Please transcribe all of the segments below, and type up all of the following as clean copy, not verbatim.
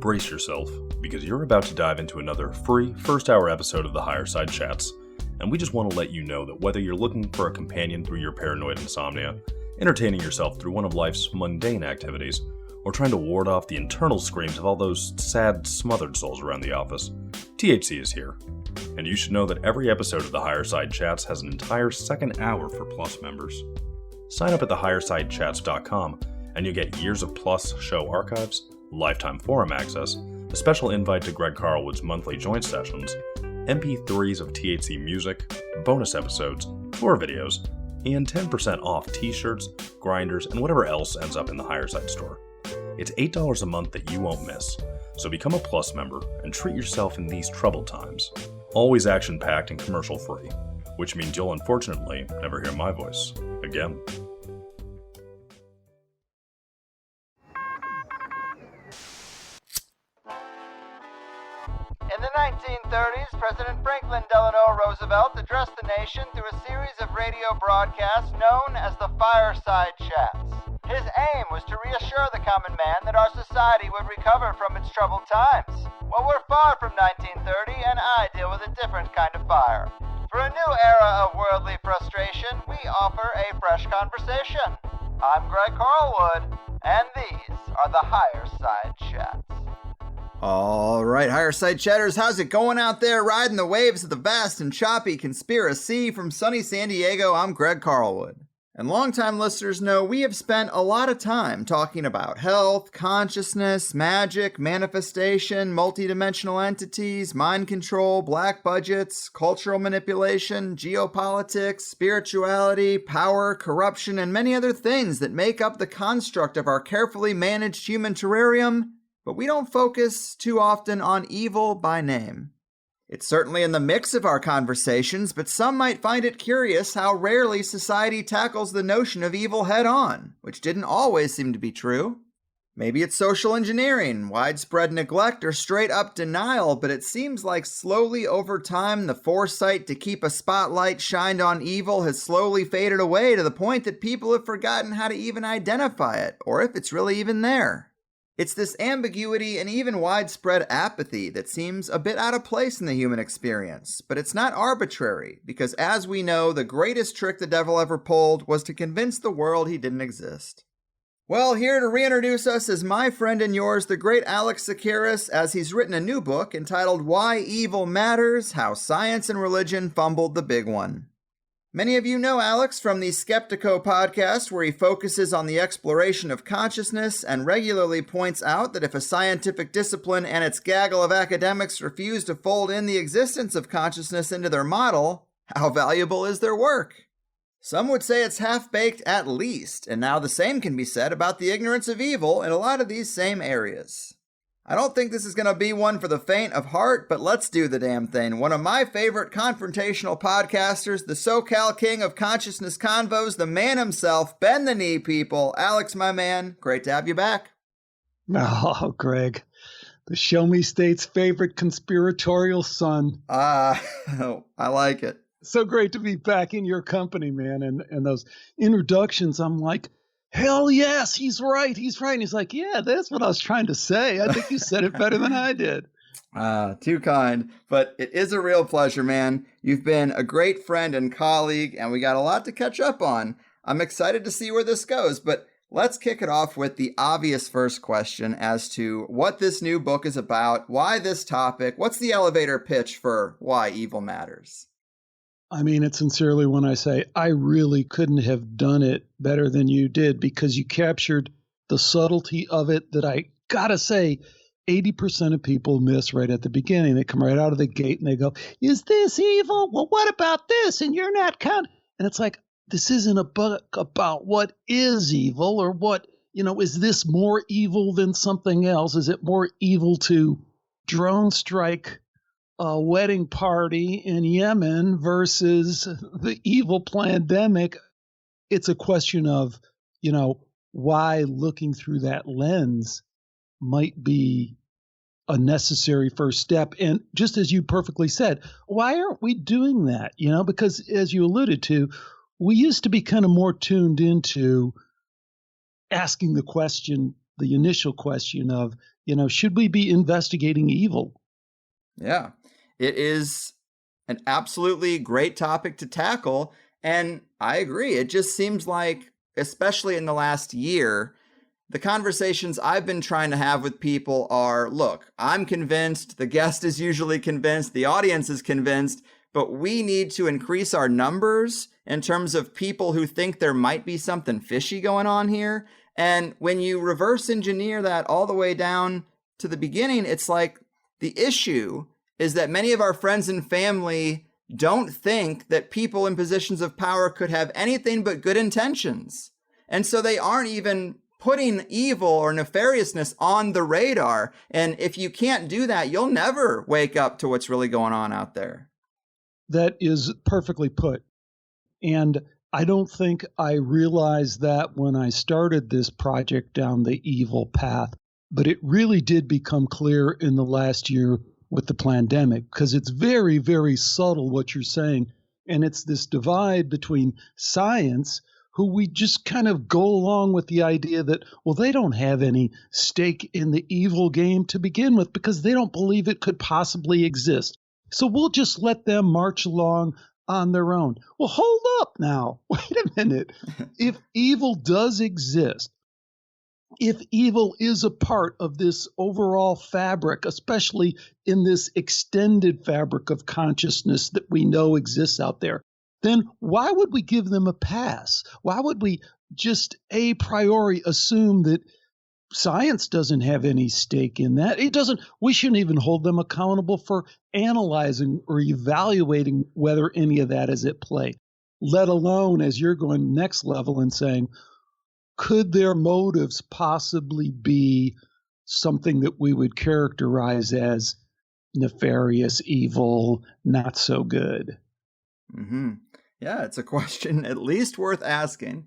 brace yourself, because you're about to dive into another free first-hour episode of the Higher Side Chats, and we just want to let you know that whether you're looking for a companion through your paranoid insomnia, entertaining yourself through one of life's mundane activities, or trying to ward off the internal screams of all those sad, smothered souls around the office, THC is here. And you should know that every episode of the Higher Side Chats has an entire second hour for Plus members. Sign up at thehighersidechats.com and you'll get years of Plus show archives, lifetime forum access, a special invite to Greg Carlwood's monthly joint sessions, MP3s of THC music, bonus episodes, tour videos, and 10% off t-shirts, grinders, and whatever else ends up in the Higher Side store. It's $8 a month that you won't miss, so become a Plus member and treat yourself in these troubled times. Always action-packed and commercial-free, which means you'll unfortunately never hear my voice again. In the 1930s, President Franklin Delano Roosevelt addressed the nation through a series of radio broadcasts known as the Fireside Chats. His aim was to reassure the common man that our society would recover from its troubled times. Well, we're far from 1930, and I deal with a different kind of fire. For a new era of worldly frustration, we offer a fresh conversation. I'm Greg Carlwood, and these are the Higher Side Chats. All right, Higher Side Chatters, how's it going out there riding the waves of the vast and choppy conspiracy? From sunny San Diego, I'm Greg Carlwood. And longtime listeners know we have spent a lot of time talking about health, consciousness, magic, manifestation, multidimensional entities, mind control, black budgets, cultural manipulation, geopolitics, spirituality, power, corruption, and many other things that make up the construct of our carefully managed human terrarium. But we don't focus too often on evil by name. It's certainly in the mix of our conversations, but some might find it curious how rarely society tackles the notion of evil head-on, which didn't always seem to be true. Maybe it's social engineering, widespread neglect, or straight-up denial, but it seems like slowly over time the foresight to keep a spotlight shined on evil has slowly faded away to the point that people have forgotten how to even identify it, or if it's really even there. It's this ambiguity and even widespread apathy that seems a bit out of place in the human experience, but it's not arbitrary, because as we know, the greatest trick the devil ever pulled was to convince the world he didn't exist. Well, here to reintroduce us is my friend and yours, the great Alex Tsakiris, as he's written a new book entitled Why Evil Matters, How Science and Religion Fumbled the Big One. Many of you know Alex from the Skeptico podcast, where he focuses on the exploration of consciousness and regularly points out that if a scientific discipline and its gaggle of academics refuse to fold in the existence of consciousness into their model, how valuable is their work? Some would say it's half-baked at least, and now the same can be said about the ignorance of evil in a lot of these same areas. I don't think this is going to be one for the faint of heart, but let's do the damn thing. One of my favorite confrontational podcasters, the SoCal king of consciousness convos, the man himself, bend the knee, people. Alex, my man, great to have you back. Oh, Greg, the Show Me State's favorite conspiratorial son. I like it. So great to be back in your company, man. And those introductions, I'm like, hell yes, he's right. And he's like, yeah, that's what I was trying to say. I think you said it better than I did. Too kind. But it is a real pleasure, man. You've been a great friend and colleague, and we got a lot to catch up on. I'm excited to see where this goes, but let's kick it off with the obvious first question as to what this new book is about, why this topic, what's the elevator pitch for Why Evil Matters? I mean it sincerely when I say I really couldn't have done it better than you did, because you captured the subtlety of it that I gotta say 80% of people miss right at the beginning. They come right out of the gate and they go, is this evil? Well, what about this? And you're not counting. And it's like, this isn't a book about what is evil or what, is this more evil than something else? Is it more evil to drone strike a wedding party in Yemen versus the evil pandemic? It's a question of, why looking through that lens might be a necessary first step. And just as you perfectly said, why aren't we doing that? Because as you alluded to, we used to be kind of more tuned into asking the initial question of, should we be investigating evil? Yeah, it is an absolutely great topic to tackle. And I agree. It just seems like, especially in the last year, the conversations I've been trying to have with people are, look, I'm convinced, the guest is usually convinced, the audience is convinced, but we need to increase our numbers in terms of people who think there might be something fishy going on here. And when you reverse engineer that all the way down to the beginning, it's like the issue is that many of our friends and family don't think that people in positions of power could have anything but good intentions. And so they aren't even putting evil or nefariousness on the radar. And if you can't do that, you'll never wake up to what's really going on out there. That is perfectly put. And I don't think I realized that when I started this project down the evil path, but it really did become clear in the last year with the pandemic, because it's very, very subtle what you're saying. And it's this divide between science, who we just kind of go along with the idea that, well, they don't have any stake in the evil game to begin with because they don't believe it could possibly exist. So we'll just let them march along on their own. Well, hold up now. Wait a minute. If evil does exist, if evil is a part of this overall fabric, especially in this extended fabric of consciousness that we know exists out there, then why would we give them a pass? Why would we just a priori assume that science doesn't have any stake in that? It doesn't. We shouldn't even hold them accountable for analyzing or evaluating whether any of that is at play, let alone as you're going next level and saying, could their motives possibly be something that we would characterize as nefarious, evil, not so good? Mm-hmm. Yeah, it's a question at least worth asking.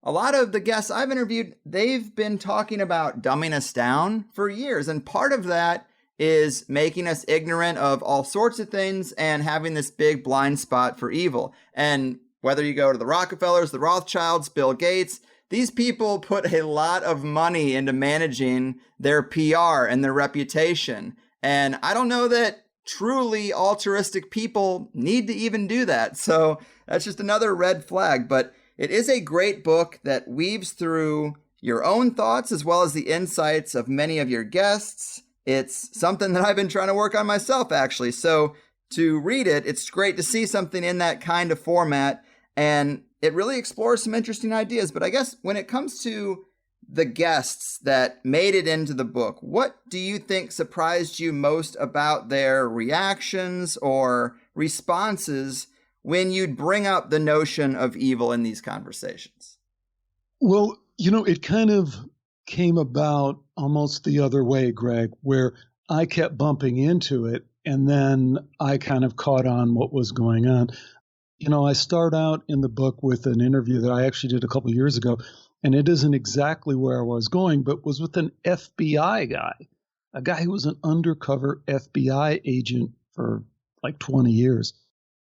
A lot of the guests I've interviewed, they've been talking about dumbing us down for years. And part of that is making us ignorant of all sorts of things and having this big blind spot for evil. And whether you go to the Rockefellers, the Rothschilds, Bill Gates, these people put a lot of money into managing their PR and their reputation. And I don't know that truly altruistic people need to even do that. So that's just another red flag. But it is a great book that weaves through your own thoughts as well as the insights of many of your guests. It's something that I've been trying to work on myself, actually. So to read it, it's great to see something in that kind of format. And it really explores some interesting ideas. But I guess when it comes to the guests that made it into the book, what do you think surprised you most about their reactions or responses when you'd bring up the notion of evil in these conversations? Well, it kind of came about almost the other way, Greg, where I kept bumping into it and then I kind of caught on what was going on. I start out in the book with an interview that I actually did a couple of years ago, and it isn't exactly where I was going, but was with an FBI guy, a guy who was an undercover FBI agent for like 20 years.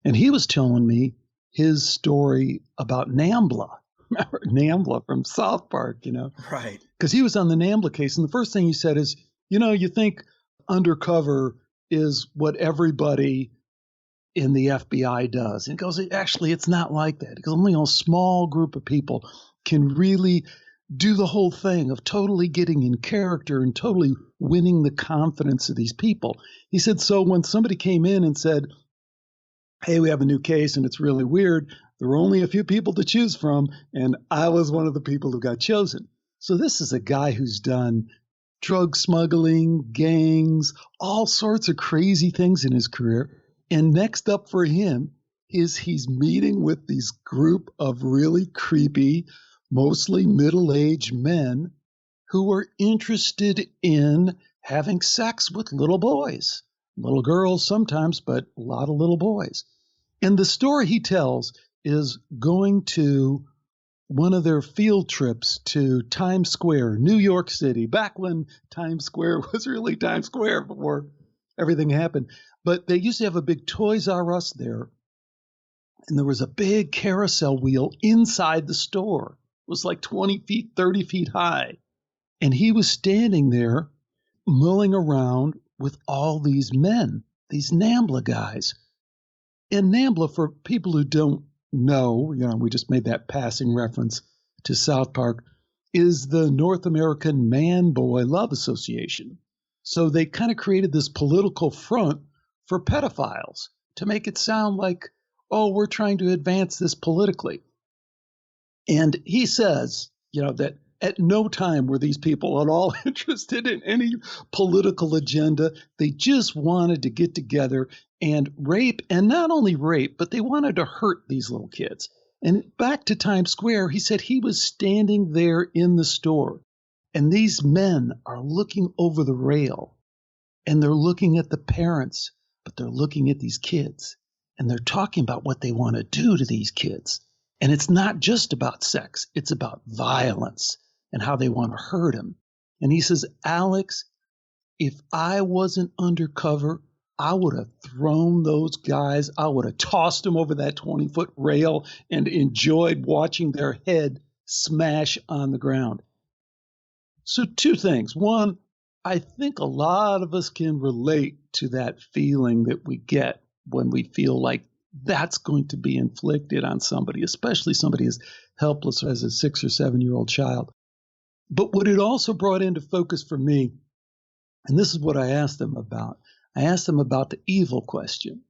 And he was telling me his story about NAMBLA. Remember NAMBLA from South Park, Right. Because he was on the NAMBLA case. And the first thing he said is, you think undercover is what everybody in the FBI does. And he goes, actually, it's not like that. Because only a small group of people can really do the whole thing of totally getting in character and totally winning the confidence of these people. He said, so when somebody came in and said, hey, we have a new case and it's really weird, there were only a few people to choose from, and I was one of the people who got chosen. So this is a guy who's done drug smuggling, gangs, all sorts of crazy things in his career. And next up for him is he's meeting with this group of really creepy, mostly middle-aged men who are interested in having sex with little boys, little girls sometimes, but a lot of little boys. And the story he tells is going to one of their field trips to Times Square, New York City, back when Times Square was really Times Square before everything happened. But they used to have a big Toys R Us there, and there was a big carousel wheel inside the store. It was like 20 feet, 30 feet high. And he was standing there, milling around with all these men, these NAMBLA guys. And NAMBLA, for people who don't know, we just made that passing reference to South Park, is the North American Man-Boy Love Association. So they kind of created this political front for pedophiles to make it sound like, oh, we're trying to advance this politically. And he says, that at no time were these people at all interested in any political agenda. They just wanted to get together and rape, and not only rape, but they wanted to hurt these little kids. And back to Times Square, he said he was standing there in the store, and these men are looking over the rail, and they're looking at the parents, but they're looking at these kids, and they're talking about what they want to do to these kids. And it's not just about sex, it's about violence and how they want to hurt him. And he says, Alex, if I wasn't undercover, I would have thrown those guys, I would have tossed them over that 20-foot rail and enjoyed watching their head smash on the ground. So two things. One, I think a lot of us can relate to that feeling that we get when we feel like that's going to be inflicted on somebody, especially somebody as helpless as a 6 or 7-year-old child. But what it also brought into focus for me, and this is what I asked them about, I asked them about the evil question,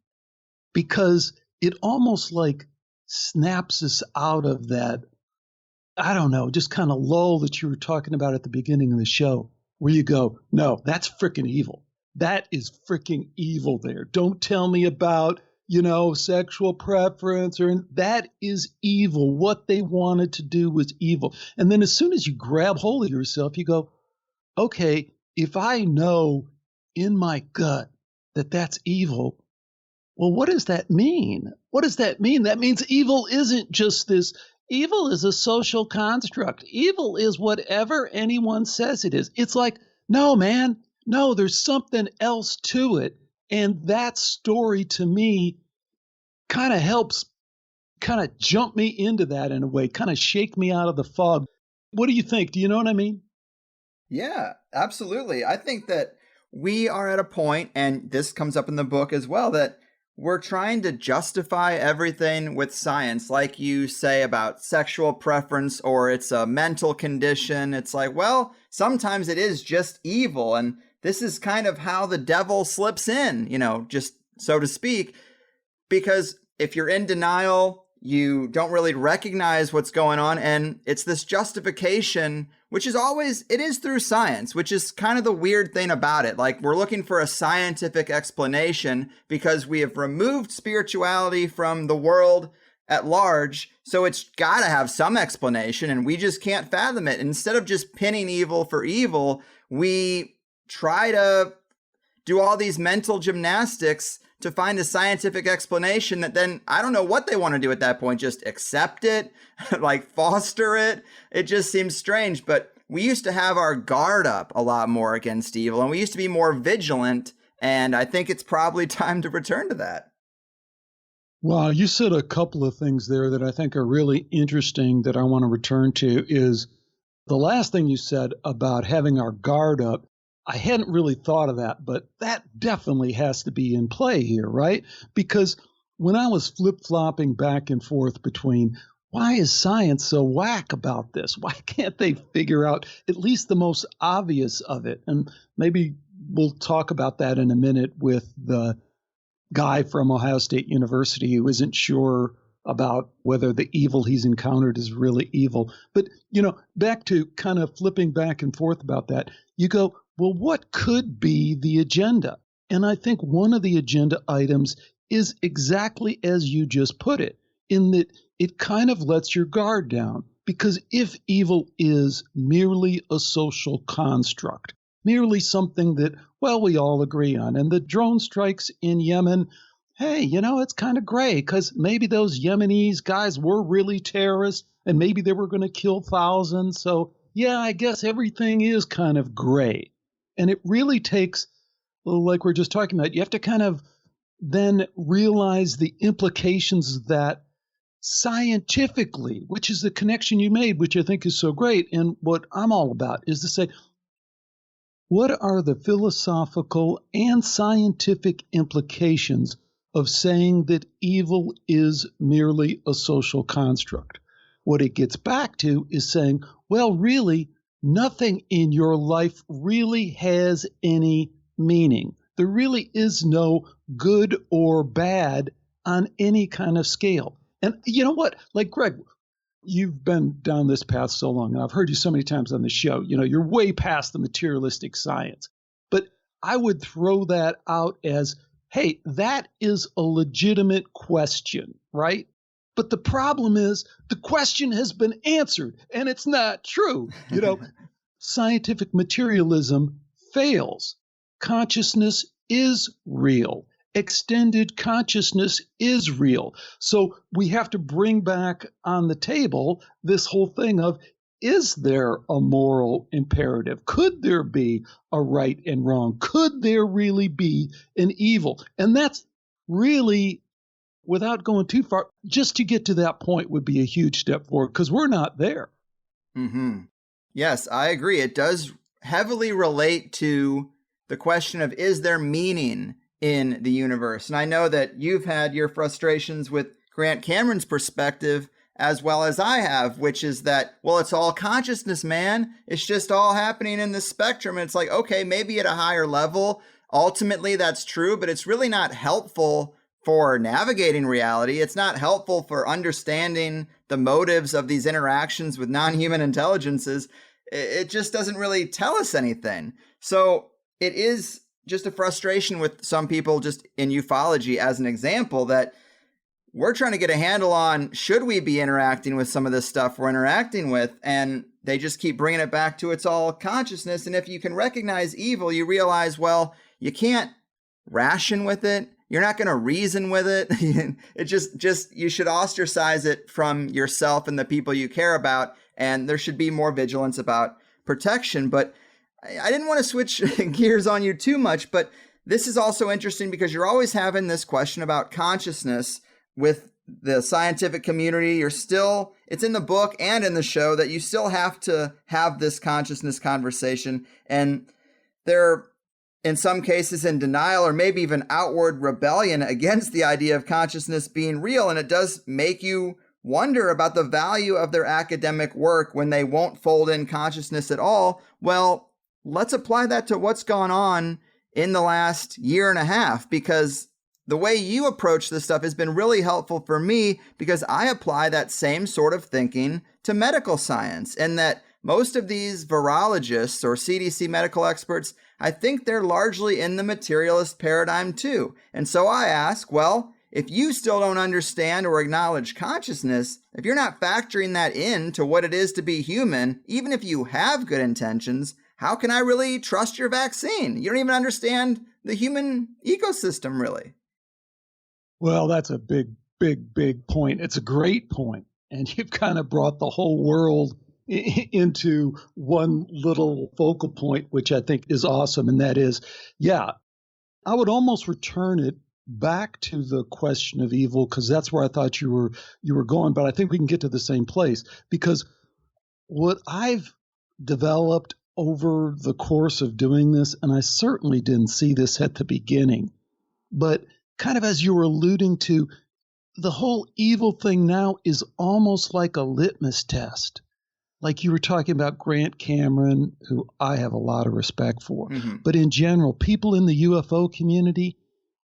because it almost like snaps us out of that, I don't know, just kind of lull that you were talking about at the beginning of the show, where you go, no, that's freaking evil. That is freaking evil there. Don't tell me about, sexual preference, or that is evil. What they wanted to do was evil. And then as soon as you grab hold of yourself, you go, okay, if I know in my gut that that's evil, well, what does that mean? What does that mean? That means evil isn't just this. Evil is a social construct. Evil is whatever anyone says it is. It's like, no, man, no, there's something else to it. And that story to me kind of helps kind of jump me into that in a way, kind of shake me out of the fog. What do you think? Do you know what I mean? Yeah, absolutely. I think that we are at a point, and this comes up in the book as well, that we're trying to justify everything with science, like you say about sexual preference, or it's a mental condition. It's like, well, sometimes it is just evil. And this is kind of how the devil slips in, just so to speak, because if you're in denial, you don't really recognize what's going on. And it's this justification, which is it is through science, which is kind of the weird thing about it. Like, we're looking for a scientific explanation because we have removed spirituality from the world at large. So it's got to have some explanation, and we just can't fathom it. Instead of just pinning evil for evil, we try to do all these mental gymnastics to find a scientific explanation that then I don't know what they want to do at that point. Just accept it, like foster it. It just seems strange. But we used to have our guard up a lot more against evil, and we used to be more vigilant. And I think it's probably time to return to that. Well, you said a couple of things there that I think are really interesting that I want to return to. Is the last thing you said about having our guard up. I hadn't really thought of that, but that definitely has to be in play here, right? Because when I was flip-flopping back and forth between why is science so whack about this? Why can't they figure out at least the most obvious of it? And maybe we'll talk about that in a minute with the guy from Ohio State University who isn't sure about whether the evil he's encountered is really evil. But, back to kind of flipping back and forth about that, you go, well, what could be the agenda? And I think one of the agenda items is exactly as you just put it, in that it kind of lets your guard down. Because if evil is merely a social construct, merely something that, well, we all agree on, and the drone strikes in Yemen, hey, it's kind of gray because maybe those Yemenis guys were really terrorists and maybe they were going to kill thousands. So, yeah, I guess everything is kind of gray. And it really takes, like we're just talking about, you have to kind of then realize the implications that scientifically, which is the connection you made, which I think is so great. And what I'm all about is to say, What are the philosophical and scientific implications of saying that evil is merely a social construct? What it gets back to is saying, well, really, nothing in your life really has any meaning. There really is no good or bad on any kind of scale. And you know what? Like, Greg, you've been down this path so long, and I've heard you so many times on the show, you're way past the materialistic science. But I would throw that out as, hey, that is a legitimate question, right? But the problem is the question has been answered, and it's not true. Scientific materialism fails. Consciousness is real. Extended consciousness is real. So we have to bring back on the table this whole thing of, is there a moral imperative? Could there be a right and wrong? Could there really be an evil? And that's really, without going too far, just to get to that point would be a huge step forward, because we're not there. Mm-hmm. Yes, I agree. It does heavily relate to the question of, is there meaning in the universe? And I know that you've had your frustrations with Grant Cameron's perspective as well as I have, which is that, well, it's all consciousness, man. It's just all happening in the spectrum. And it's like, okay, maybe at a higher level, ultimately that's true, but it's really not helpful for navigating reality. It's not helpful for understanding the motives of these interactions with non-human intelligences. It just doesn't really tell us anything. So it is just a frustration with some people, just in ufology as an example, that we're trying to get a handle on, should we be interacting with some of this stuff we're interacting with? And they just keep bringing it back to it's all consciousness. And if you can recognize evil, you realize, well, you can't ration with it. You're not going to reason with it. It just you should ostracize it from yourself and the people you care about. And there should be more vigilance about protection. But I didn't want to switch gears on you too much, but this is also interesting because you're always having this question about consciousness with the scientific community. It's in the book and in the show that you still have to have this consciousness conversation. And they're, in some cases, in denial or maybe even outward rebellion against the idea of consciousness being real. And it does make you wonder about the value of their academic work when they won't fold in consciousness at all. Well, let's apply that to what's gone on in the last year and a half, because the way you approach this stuff has been really helpful for me, because I apply that same sort of thinking to medical science, and that most of these virologists or CDC medical experts, I think they're largely in the materialist paradigm too. And so I ask, well, if you still don't understand or acknowledge consciousness, if you're not factoring that into what it is to be human, even if you have good intentions, how can I really trust your vaccine? You don't even understand the human ecosystem, really. Well, that's a big point. It's a great point. And you've kind of brought the whole world into one little focal point, which I think is awesome. And that is, yeah, I would almost return it back to the question of evil, because that's where I thought you were going. But I think we can get to the same place, because what I've developed over the course of doing this, and I certainly didn't see this at the beginning, but kind of as you were alluding to, the whole evil thing now is almost like a litmus test. Like you were talking about Grant Cameron, who I have a lot of respect for. Mm-hmm. But in general, people in the UFO community,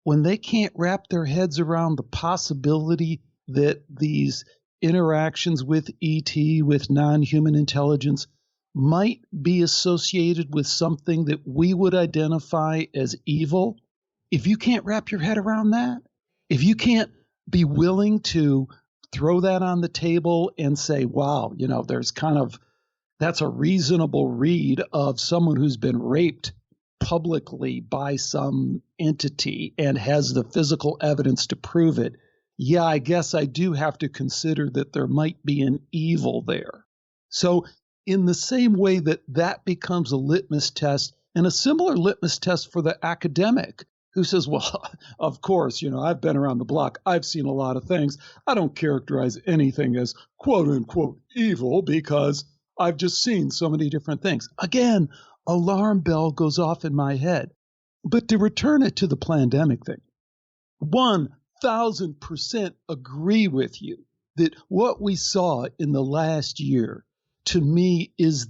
when they can't wrap their heads around the possibility that these interactions with ET, with non-human intelligence, might be associated with something that we would identify as evil, if you can't wrap your head around that, if you can't be willing to throw that on the table and say, wow, there's that's a reasonable read of someone who's been raped publicly by some entity and has the physical evidence to prove it. Yeah, I guess I do have to consider that there might be an evil there. So in the same way that becomes a litmus test, and a similar litmus test for the academic who says, well, of course, I've been around the block. I've seen a lot of things. I don't characterize anything as quote unquote evil because I've just seen so many different things. Again, alarm bell goes off in my head. But to return it to the pandemic thing, 1000% agree with you that what we saw in the last year, to me, is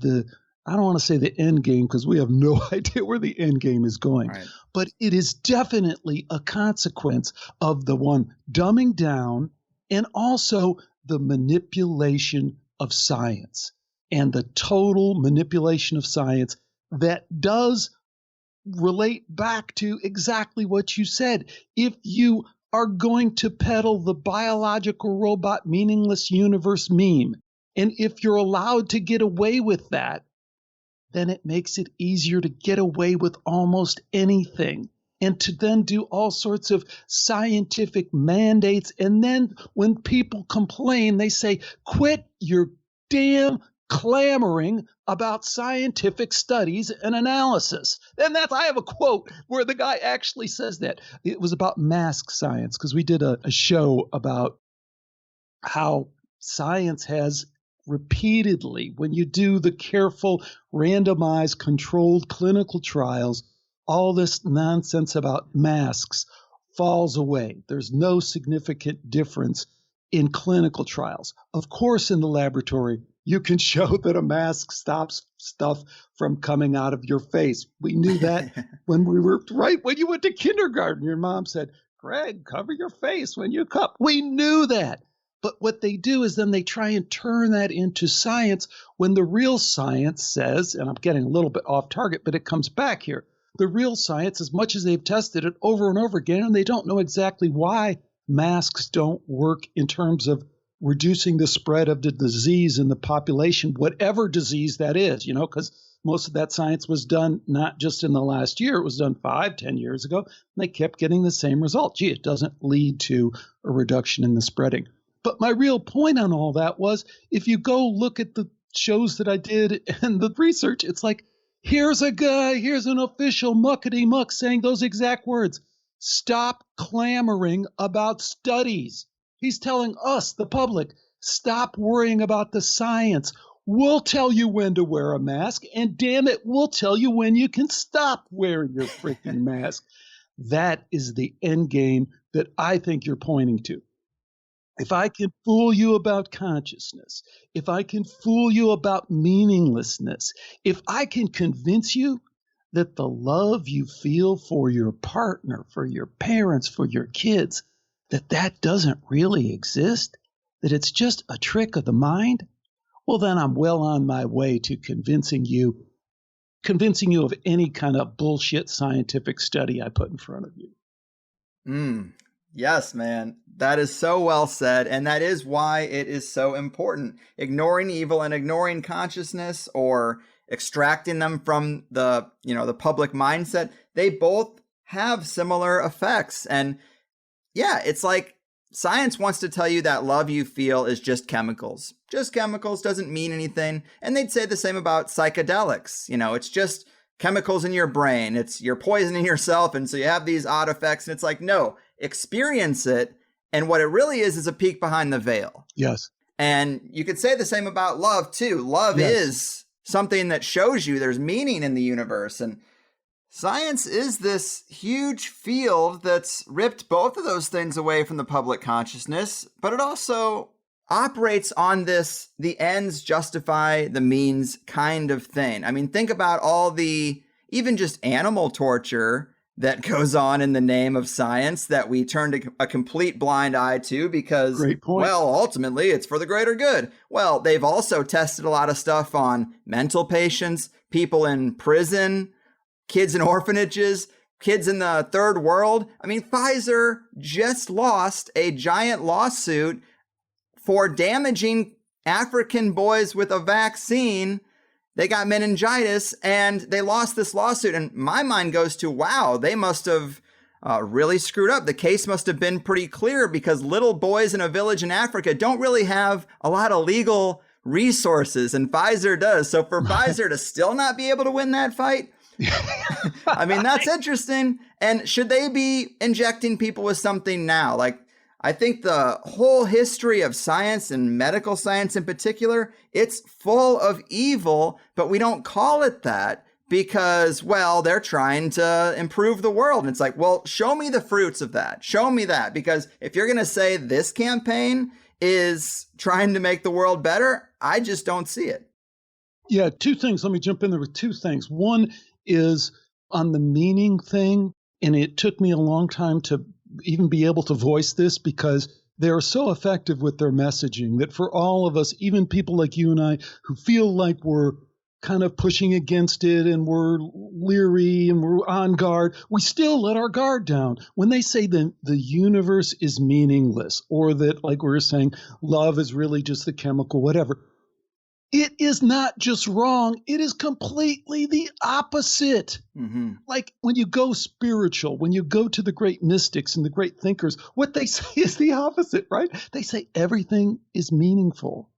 I don't want to say the end game because we have no idea where the end game is going, Right. but it is definitely a consequence of the one dumbing down and also the manipulation of science and the total manipulation of science that does relate back to exactly what you said. If you are going to peddle the biological robot meaningless universe meme, and if you're allowed to get away with that, then it makes it easier to get away with almost anything. And to then do all sorts of scientific mandates. And then when people complain, they say, quit your damn clamoring about scientific studies and analysis. And I have a quote where the guy actually says that. It was about mask science, because we did a show about how science has repeatedly, when you do the careful, randomized, controlled clinical trials, all this nonsense about masks falls away. There's no significant difference in clinical trials. Of course, in the laboratory, you can show that a mask stops stuff from coming out of your face. We knew that when you went to kindergarten. Your mom said, Greg, cover your face when you cup. We knew that. But what they do is then they try and turn that into science when the real science says, and I'm getting a little bit off target, but it comes back here. The real science, as much as they've tested it over and over again, and they don't know exactly why masks don't work in terms of reducing the spread of the disease in the population, whatever disease that is, because most of that science was done not just in the last year, it was done 5-10 years ago, and they kept getting the same result. Gee, it doesn't lead to a reduction in the spreading. But my real point on all that was, if you go look at the shows that I did and the research, it's like, here's an official muckety-muck saying those exact words. Stop clamoring about studies. He's telling us, the public, stop worrying about the science. We'll tell you when to wear a mask, and damn it, we'll tell you when you can stop wearing your freaking mask. That is the end game that I think you're pointing to. If I can fool you about consciousness, if I can fool you about meaninglessness, if I can convince you that the love you feel for your partner, for your parents, for your kids, that doesn't really exist, that it's just a trick of the mind, well, then I'm well on my way to convincing you of any kind of bullshit scientific study I put in front of you. Yes, man. That is so well said. And that is why it is so important. Ignoring evil and ignoring consciousness or extracting them from the public mindset, they both have similar effects. And yeah, it's like science wants to tell you that love you feel is just chemicals. Just chemicals, doesn't mean anything. And they'd say the same about psychedelics. It's just chemicals in your brain. You're poisoning yourself. And so you have these odd effects. And it's like, no, experience it. And what it really is a peek behind the veil. Yes. And you could say the same about love too. Love is something that shows you there's meaning in the universe. And science is this huge field that's ripped both of those things away from the public consciousness, but it also operates on this the ends justify the means kind of thing. I mean, think about all the even just animal torture that goes on in the name of science that we turn a complete blind eye to because, well, ultimately it's for the greater good. Well, they've also tested a lot of stuff on mental patients, people in prison, kids in orphanages, kids in the third world. I mean, Pfizer just lost a giant lawsuit for damaging African boys with a vaccine. They got meningitis and they lost this lawsuit. And my mind goes to, wow, they must have really screwed up. The case must have been pretty clear because little boys in a village in Africa don't really have a lot of legal resources, and Pfizer does. So for Pfizer to still not be able to win that fight, I mean, that's interesting. And should they be injecting people with something now? Like, I think the whole history of science and medical science in particular, it's full of evil, but we don't call it that because, well, they're trying to improve the world. And it's like, well, show me the fruits of that. Show me that. Because if you're going to say this campaign is trying to make the world better, I just don't see it. Yeah, two things. Let me jump in there with two things. One is on the meaning thing, and it took me a long time to even be able to voice this because they're so effective with their messaging that for all of us, even people like you and I who feel like we're kind of pushing against it and we're leery and we're on guard, we still let our guard down. When they say that the universe is meaningless, or that, like we were saying, love is really just the chemical, whatever, it is not just wrong. It is completely the opposite. Mm-hmm. Like when you go spiritual, when you go to the great mystics and the great thinkers, what they say is the opposite, right? They say everything is meaningful.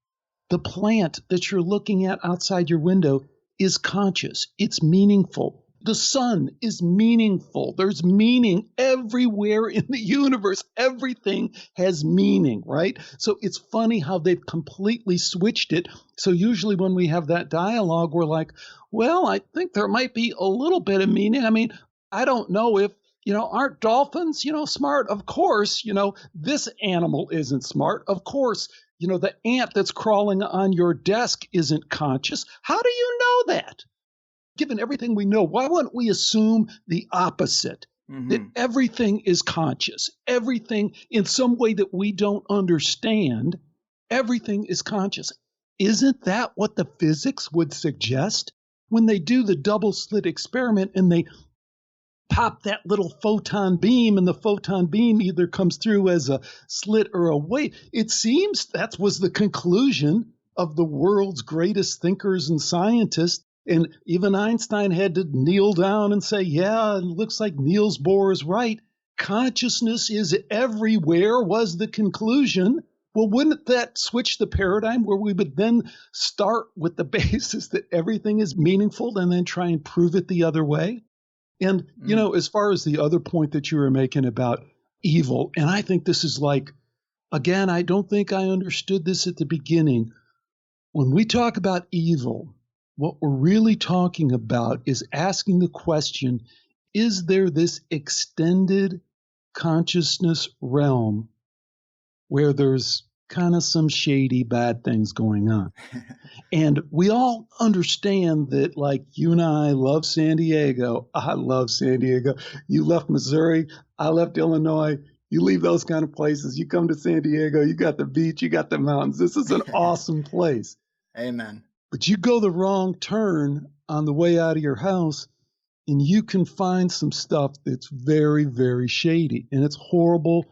The plant that you're looking at outside your window is conscious. It's meaningful. The sun is meaningful. There's meaning everywhere in the universe. Everything has meaning, right? So it's funny how they've completely switched it. So usually when we have that dialogue, we're like, well, I think there might be a little bit of meaning. I mean, I don't know if, aren't dolphins, smart? Of course, this animal isn't smart. Of course, the ant that's crawling on your desk isn't conscious. How do you know that? Given everything we know, why wouldn't we assume the opposite? Mm-hmm. That everything is conscious. Everything in some way that we don't understand, everything is conscious. Isn't that what the physics would suggest? When they do the double slit experiment and they pop that little photon beam, and the photon beam either comes through as a slit or a wave. It seems that was the conclusion of the world's greatest thinkers and scientists. And even Einstein had to kneel down and say, yeah, it looks like Niels Bohr is right. Consciousness is everywhere was the conclusion. Well, wouldn't that switch the paradigm where we would then start with the basis that everything is meaningful and then try and prove it the other way? And, as far as the other point that you were making about evil, and I think this is like, again, I don't think I understood this at the beginning. When we talk about evil, what we're really talking about is asking the question, is there this extended consciousness realm where there's kind of some shady bad things going on? And we all understand that, like, you and I love San Diego. I love San Diego. You left Missouri. I left Illinois. You leave those kind of places. You come to San Diego. You got the beach. You got the mountains. This is an awesome place. Amen. But you go the wrong turn on the way out of your house, and you can find some stuff that's very, very shady. And it's horrible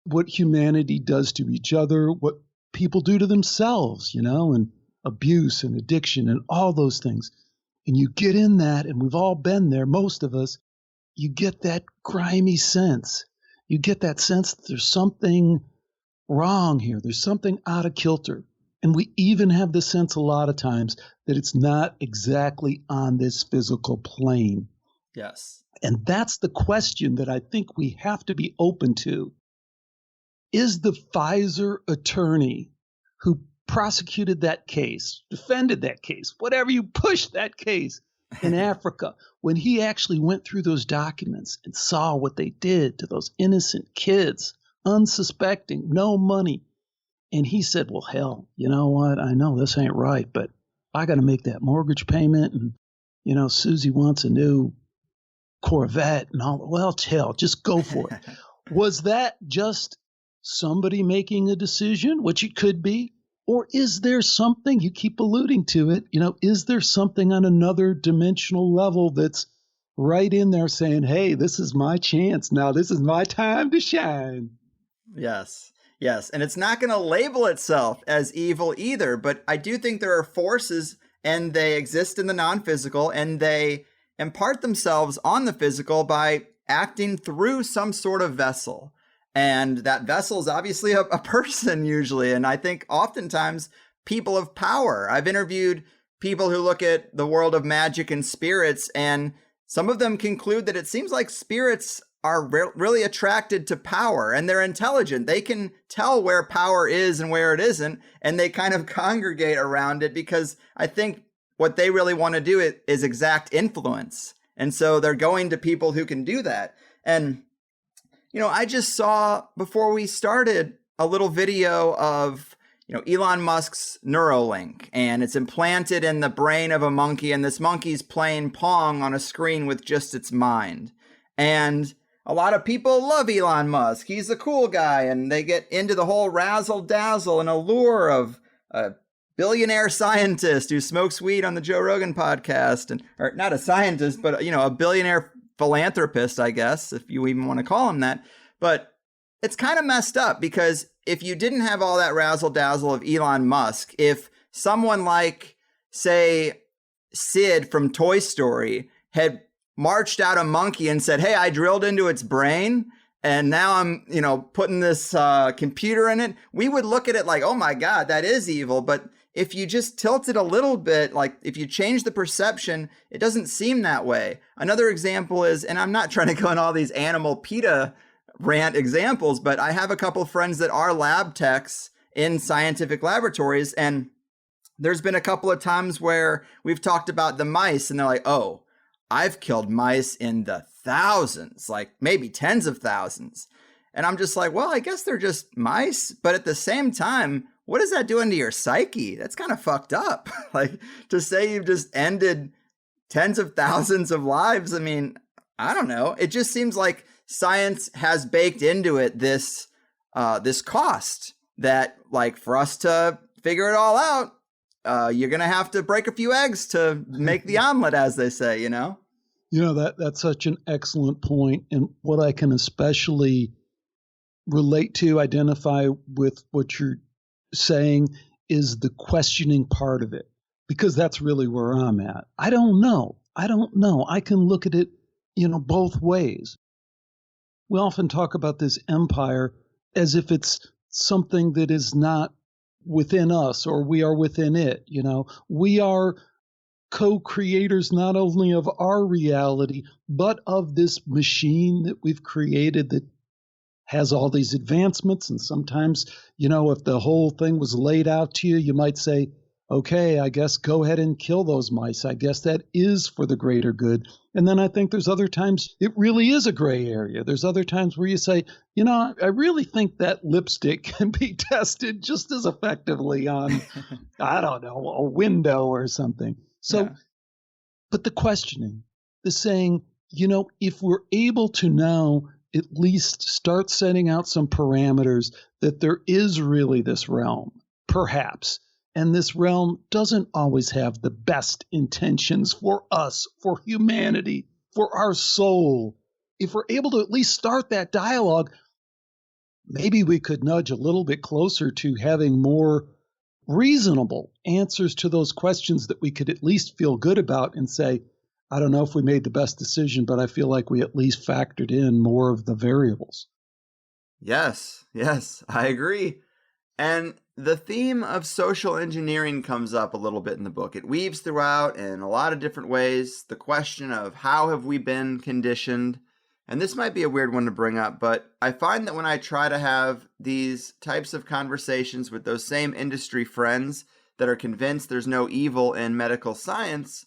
what humanity does to each other, what people do to themselves, and abuse and addiction and all those things. And you get in that, and we've all been there, most of us, you get that grimy sense. You get that sense that there's something wrong here. There's something out of kilter. And we even have the sense a lot of times that it's not exactly on this physical plane. Yes. And that's the question that I think we have to be open to. Is the Pfizer attorney who prosecuted that case, defended that case, whatever you push that case in Africa, when he actually went through those documents and saw what they did to those innocent kids, unsuspecting, no money, and he said, well, hell, you know what? I know this ain't right, but I got to make that mortgage payment. And, Susie wants a new Corvette and all. Well, hell, just go for it. Was that just somebody making a decision, which it could be? Or is there something, you keep alluding to it, is there something on another dimensional level that's right in there saying, hey, this is my chance now. This is my time to shine. Yes. Yes, and it's not going to label itself as evil either, but I do think there are forces, and they exist in the non-physical, and they impart themselves on the physical by acting through some sort of vessel. And that vessel is obviously a person usually, and I think oftentimes people of power. I've interviewed people who look at the world of magic and spirits, and some of them conclude that it seems like spirits are really attracted to power, and they're intelligent. They can tell where power is and where it isn't, and they kind of congregate around it because I think what they really want to do is exact influence. And so they're going to people who can do that. And, I just saw before we started a little video of, Elon Musk's Neuralink, and it's implanted in the brain of a monkey, and this monkey's playing Pong on a screen with just its mind. And a lot of people love Elon Musk. He's a cool guy, and they get into the whole razzle-dazzle and allure of a billionaire scientist who smokes weed on the Joe Rogan podcast, or not a scientist, but a billionaire philanthropist, I guess, if you even want to call him that. But it's kind of messed up, because if you didn't have all that razzle-dazzle of Elon Musk, if someone like, say, Sid from Toy Story had marched out a monkey and said, hey, I drilled into its brain, and now I'm, putting this computer in it, we would look at it like, oh my God, that is evil. But if you just tilt it a little bit, like if you change the perception, it doesn't seem that way. Another example is, and I'm not trying to go on all these animal PETA rant examples, but I have a couple of friends that are lab techs in scientific laboratories, and there's been a couple of times where we've talked about the mice, and they're like, oh, I've killed mice in the thousands, like maybe tens of thousands. And I'm just like, well, I guess they're just mice. But at the same time, what is that doing to your psyche? That's kind of fucked up. Like, to say you've just ended tens of thousands of lives. I mean, I don't know. It just seems like science has baked into it this cost that, like, for us to figure it all out, you're going to have to break a few eggs to make the omelet, as they say, That's such an excellent point. And what I can especially relate to, identify with what you're saying, is the questioning part of it, because that's really where I'm at. I don't know. I can look at it, both ways. We often talk about this empire as if it's something that is not within us, or we are within it. We are co-creators not only of our reality, but of this machine that we've created that has all these advancements. And sometimes, if the whole thing was laid out to you, you might say, okay, I guess go ahead and kill those mice. I guess that is for the greater good. And then I think there's other times it really is a gray area. There's other times where you say, I really think that lipstick can be tested just as effectively on, I don't know, a window or something. So, yeah. But the questioning, the saying, if we're able to now at least start setting out some parameters that there is really this realm, perhaps, and this realm doesn't always have the best intentions for us, for humanity, for our soul. If we're able to at least start that dialogue, maybe we could nudge a little bit closer to having more reasonable answers to those questions that we could at least feel good about and say, I don't know if we made the best decision, but I feel like we at least factored in more of the variables. Yes, I agree. And the theme of social engineering comes up a little bit in the book. It weaves throughout in a lot of different ways. The question of how have we been conditioned? And this might be a weird one to bring up, but I find that when I try to have these types of conversations with those same industry friends that are convinced there's no evil in medical science,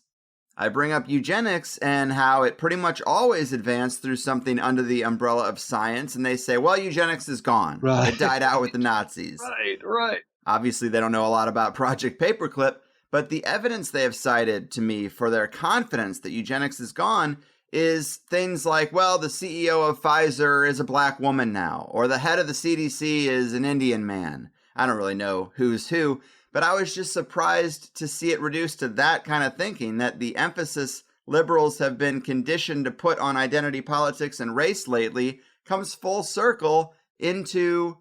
I bring up eugenics and how it pretty much always advanced through something under the umbrella of science. And they say, well, eugenics is gone. Right. It died out with the Nazis. Right. Obviously, they don't know a lot about Project Paperclip, but the evidence they have cited to me for their confidence that eugenics is gone is things like, well, the CEO of Pfizer is a black woman now, or the head of the CDC is an Indian man. I don't really know who's who, but I was just surprised to see it reduced to that kind of thinking, that the emphasis liberals have been conditioned to put on identity politics and race lately comes full circle into,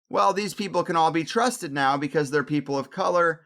well, these people can all be trusted now because they're people of color.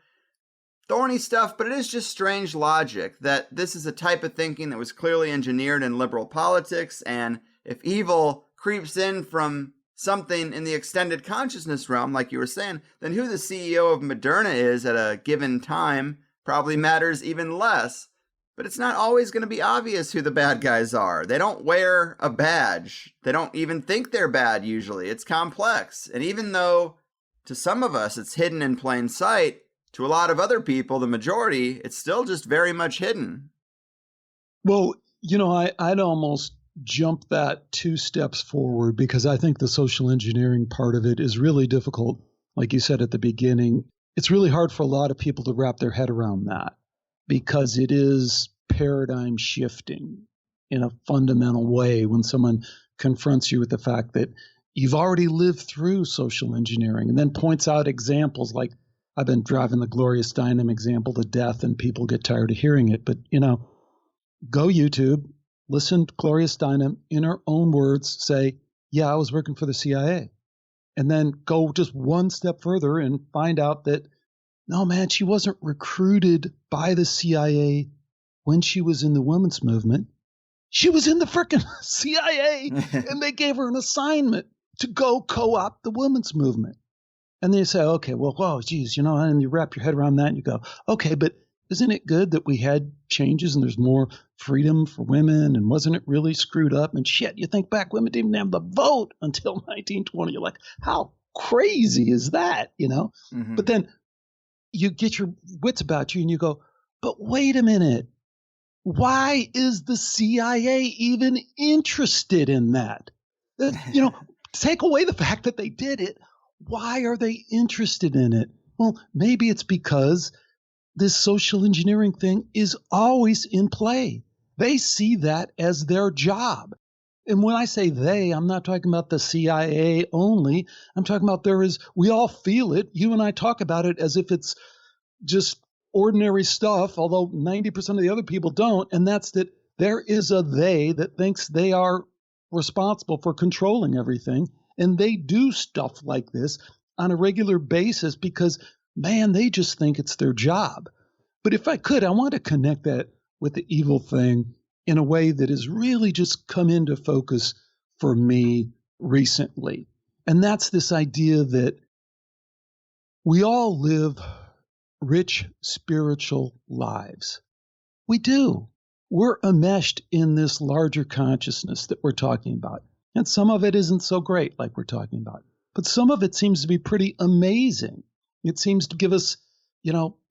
Thorny stuff, but it is just strange logic that this is a type of thinking that was clearly engineered in liberal politics, and if evil creeps in from something in the extended consciousness realm, like you were saying, then who the CEO of Moderna is at a given time probably matters even less. But it's not always going to be obvious who the bad guys are. They don't wear a badge. They don't even think they're bad usually. It's complex. And even though to some of us it's hidden in plain sight, to a lot of other people, the majority, it's still just very much hidden. Well, I'd almost jump that 2 steps forward, because I think the social engineering part of it is really difficult. Like you said at the beginning, it's really hard for a lot of people to wrap their head around that, because it is paradigm shifting in a fundamental way when someone confronts you with the fact that you've already lived through social engineering and then points out examples. Like, I've been driving the Gloria Steinem example to death, and people get tired of hearing it. But, go YouTube, listen to Gloria Steinem in her own words say, yeah, I was working for the CIA. And then go just one step further and find out that, no, man, she wasn't recruited by the CIA when she was in the women's movement. She was in the frickin' CIA, and they gave her an assignment to go co-opt the women's movement. And they say, okay, well, whoa, geez, and you wrap your head around that and you go, okay, but isn't it good that we had changes and there's more freedom for women, and wasn't it really screwed up? And shit, you think back, women didn't even have the vote until 1920. You're like, how crazy is that, Mm-hmm. But then you get your wits about you and you go, but wait a minute. Why is the CIA even interested in that? Take away the fact that they did it. Why are they interested in it? Well, maybe it's because this social engineering thing is always in play. They see that as their job. And when I say they, I'm not talking about the CIA only. I'm talking about we all feel it. You and I talk about it as if it's just ordinary stuff, although 90% of the other people don't. And that's that there is a they that thinks they are responsible for controlling everything. And they do stuff like this on a regular basis because, man, they just think it's their job. But if I could, I want to connect that with the evil thing in a way that has really just come into focus for me recently. And that's this idea that we all live rich spiritual lives. We do. We're enmeshed in this larger consciousness that we're talking about. And some of it isn't so great, like we're talking about. But some of it seems to be pretty amazing. It seems to give us,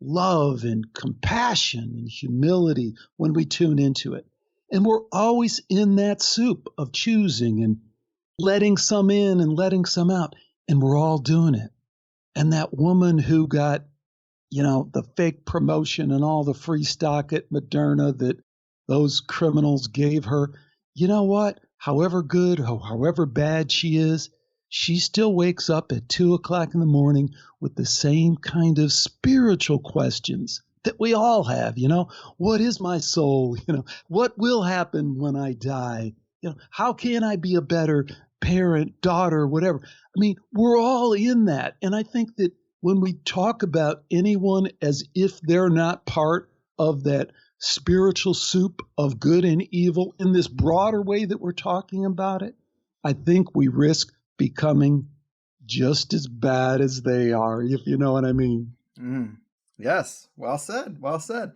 love and compassion and humility when we tune into it. And we're always in that soup of choosing and letting some in and letting some out. And we're all doing it. And that woman who got, the fake promotion and all the free stock at Moderna that those criminals gave her, you know what? However good or however bad she is, she still wakes up at 2:00 in the morning with the same kind of spiritual questions that we all have. What is my soul? What will happen when I die? How can I be a better parent, daughter, whatever? I mean, we're all in that. And I think that when we talk about anyone as if they're not part of that spiritual soup of good and evil in this broader way that we're talking about it, I think we risk becoming just as bad as they are, if you know what I mean. Yes, well said, well said.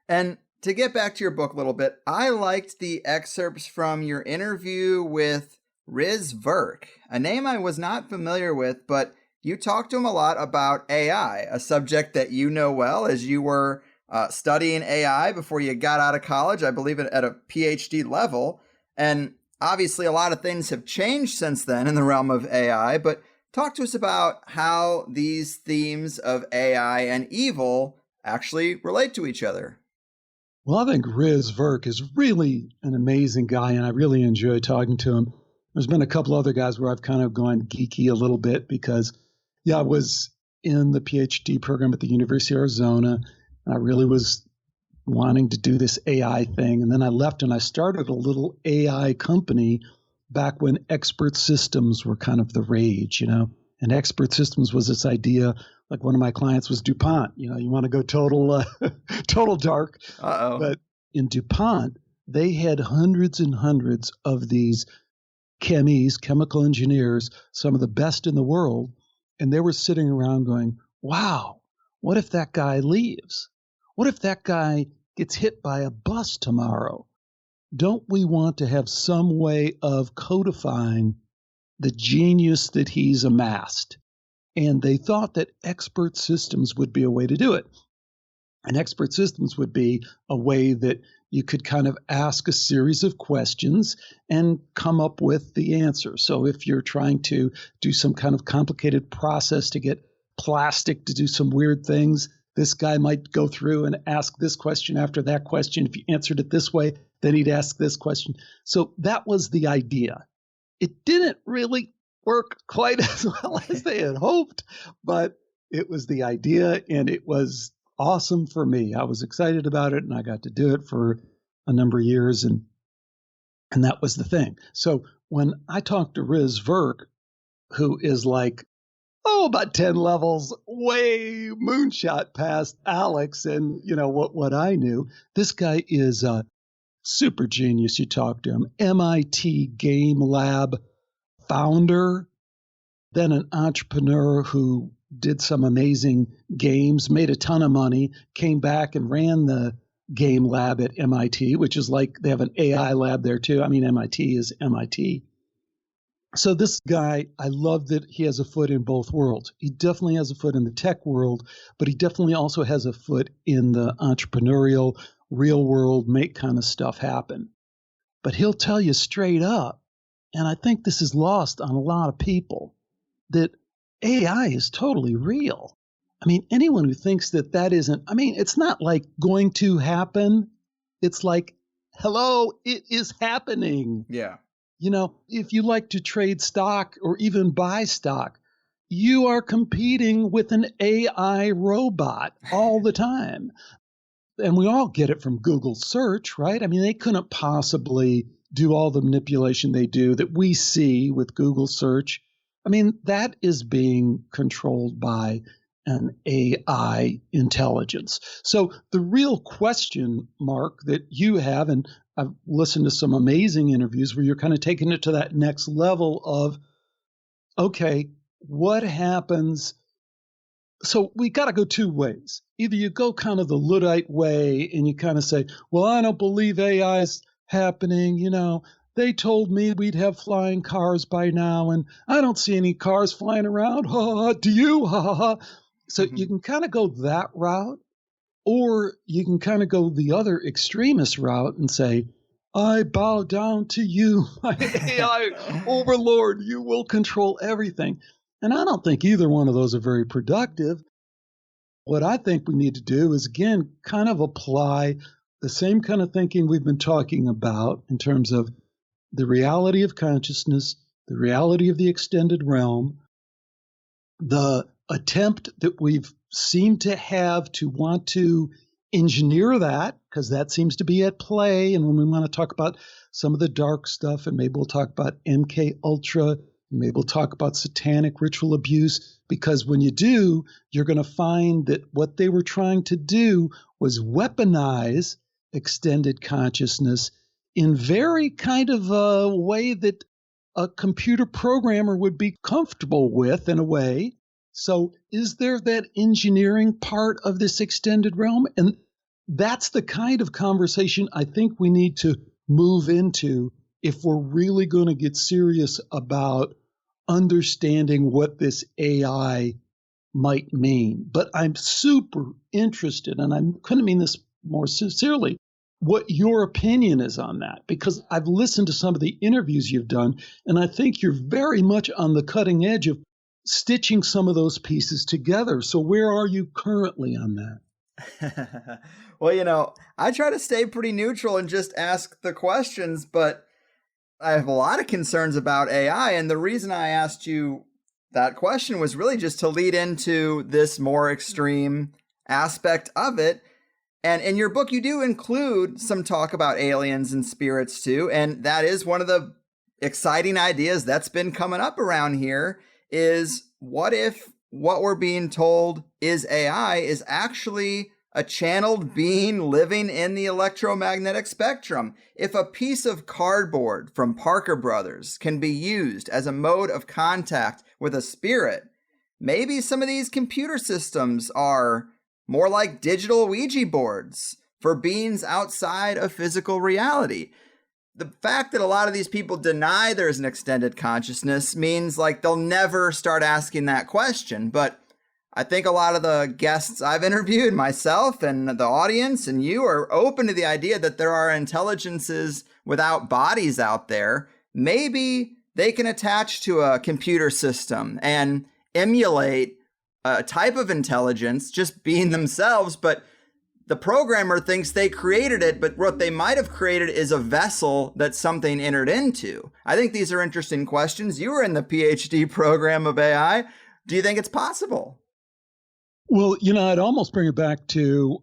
And to get back to your book a little bit, I liked the excerpts from your interview with Riz Verk, a name I was not familiar with, but you talked to him a lot about AI, a subject that you know well as you were studying AI before you got out of college, I believe at a PhD level. And obviously a lot of things have changed since then in the realm of AI, but talk to us about how these themes of AI and evil actually relate to each other. Well, I think Riz Verk is really an amazing guy, and I really enjoy talking to him. There's been a couple other guys where I've kind of gone geeky a little bit because, I was in the PhD program at the University of Arizona, and I really was wanting to do this AI thing. And then I left and I started a little AI company back when expert systems were kind of the rage, and expert systems was this idea, like one of my clients was DuPont. You want to go total dark. Uh-oh. But in DuPont, they had hundreds and hundreds of these chemical engineers, some of the best in the world. And they were sitting around going, wow, what if that guy leaves? What if that guy gets hit by a bus tomorrow? Don't we want to have some way of codifying the genius that he's amassed? And they thought that expert systems would be a way to do it. And expert systems would be a way that you could kind of ask a series of questions and come up with the answer. So if you're trying to do some kind of complicated process to get plastic to do some weird things, this guy might go through and ask this question after that question. If you answered it this way, then he'd ask this question. So that was the idea. It didn't really work quite as well as they had hoped, but it was the idea, and it was awesome for me. I was excited about it, and I got to do it for a number of years, and that was the thing. So when I talked to Riz Verk, who is like, about 10 levels way moonshot past Alex and, what I knew, this guy is a super genius. You talk to him, MIT Game Lab founder, then an entrepreneur who did some amazing games, made a ton of money, came back and ran the game lab at MIT, which is like they have an AI lab there too. I mean, MIT is MIT. So this guy, I love that he has a foot in both worlds. He definitely has a foot in the tech world, but he definitely also has a foot in the entrepreneurial, real world, make kind of stuff happen. But he'll tell you straight up, and I think this is lost on a lot of people, that AI is totally real. I mean, anyone who thinks that isn't, it's not like going to happen. It's like, hello, it is happening. Yeah. If you like to trade stock or even buy stock, you are competing with an AI robot all the time. And we all get it from Google search, right? I mean, they couldn't possibly do all the manipulation they do that we see with Google search. I mean, that is being controlled by an AI intelligence. So the real question, Mark, that you have, and I've listened to some amazing interviews where you're kind of taking it to that next level of, okay, what happens? So we got to go two ways. Either you go kind of the Luddite way and you kind of say, well, I don't believe AI is happening. They told me we'd have flying cars by now, and I don't see any cars flying around. Do you? So you can kind of go that route, or you can kind of go the other extremist route and say, I bow down to you, my AI overlord. You will control everything. And I don't think either one of those are very productive. What I think we need to do is, again, kind of apply the same kind of thinking we've been talking about in terms of the reality of consciousness, the reality of the extended realm, the attempt that we've seemed to have to want to engineer that, because that seems to be at play. And when we want to talk about some of the dark stuff, and maybe we'll talk about MK Ultra, and maybe we'll talk about satanic ritual abuse, because when you do, you're going to find that what they were trying to do was weaponize extended consciousness in very kind of a way that a computer programmer would be comfortable with, in a way. So is there that engineering part of this extended realm? And that's the kind of conversation I think we need to move into if we're really going to get serious about understanding what this AI might mean. But I'm super interested, and I couldn't mean this more sincerely, what your opinion is on that, because I've listened to some of the interviews you've done, and I think you're very much on the cutting edge of stitching some of those pieces together. So where are you currently on that? Well, I try to stay pretty neutral and just ask the questions, but I have a lot of concerns about AI. And the reason I asked you that question was really just to lead into this more extreme aspect of it. And in your book, you do include some talk about aliens and spirits too. And that is one of the exciting ideas that's been coming up around here, is what if what we're being told is AI is actually a channeled being living in the electromagnetic spectrum? If a piece of cardboard from Parker Brothers can be used as a mode of contact with a spirit, maybe some of these computer systems are more like digital Ouija boards for beings outside of physical reality. the fact that a lot of these people deny there's an extended consciousness means like they'll never start asking that question. But I think a lot of the guests I've interviewed, myself and the audience and you, are open to the idea that there are intelligences without bodies out there. Maybe they can attach to a computer system and emulate a type of intelligence, just being themselves, but the programmer thinks they created it, but what they might have created is a vessel that something entered into. I think these are interesting questions. You were in the PhD program of AI. Do you think it's possible? Well, I'd almost bring it back to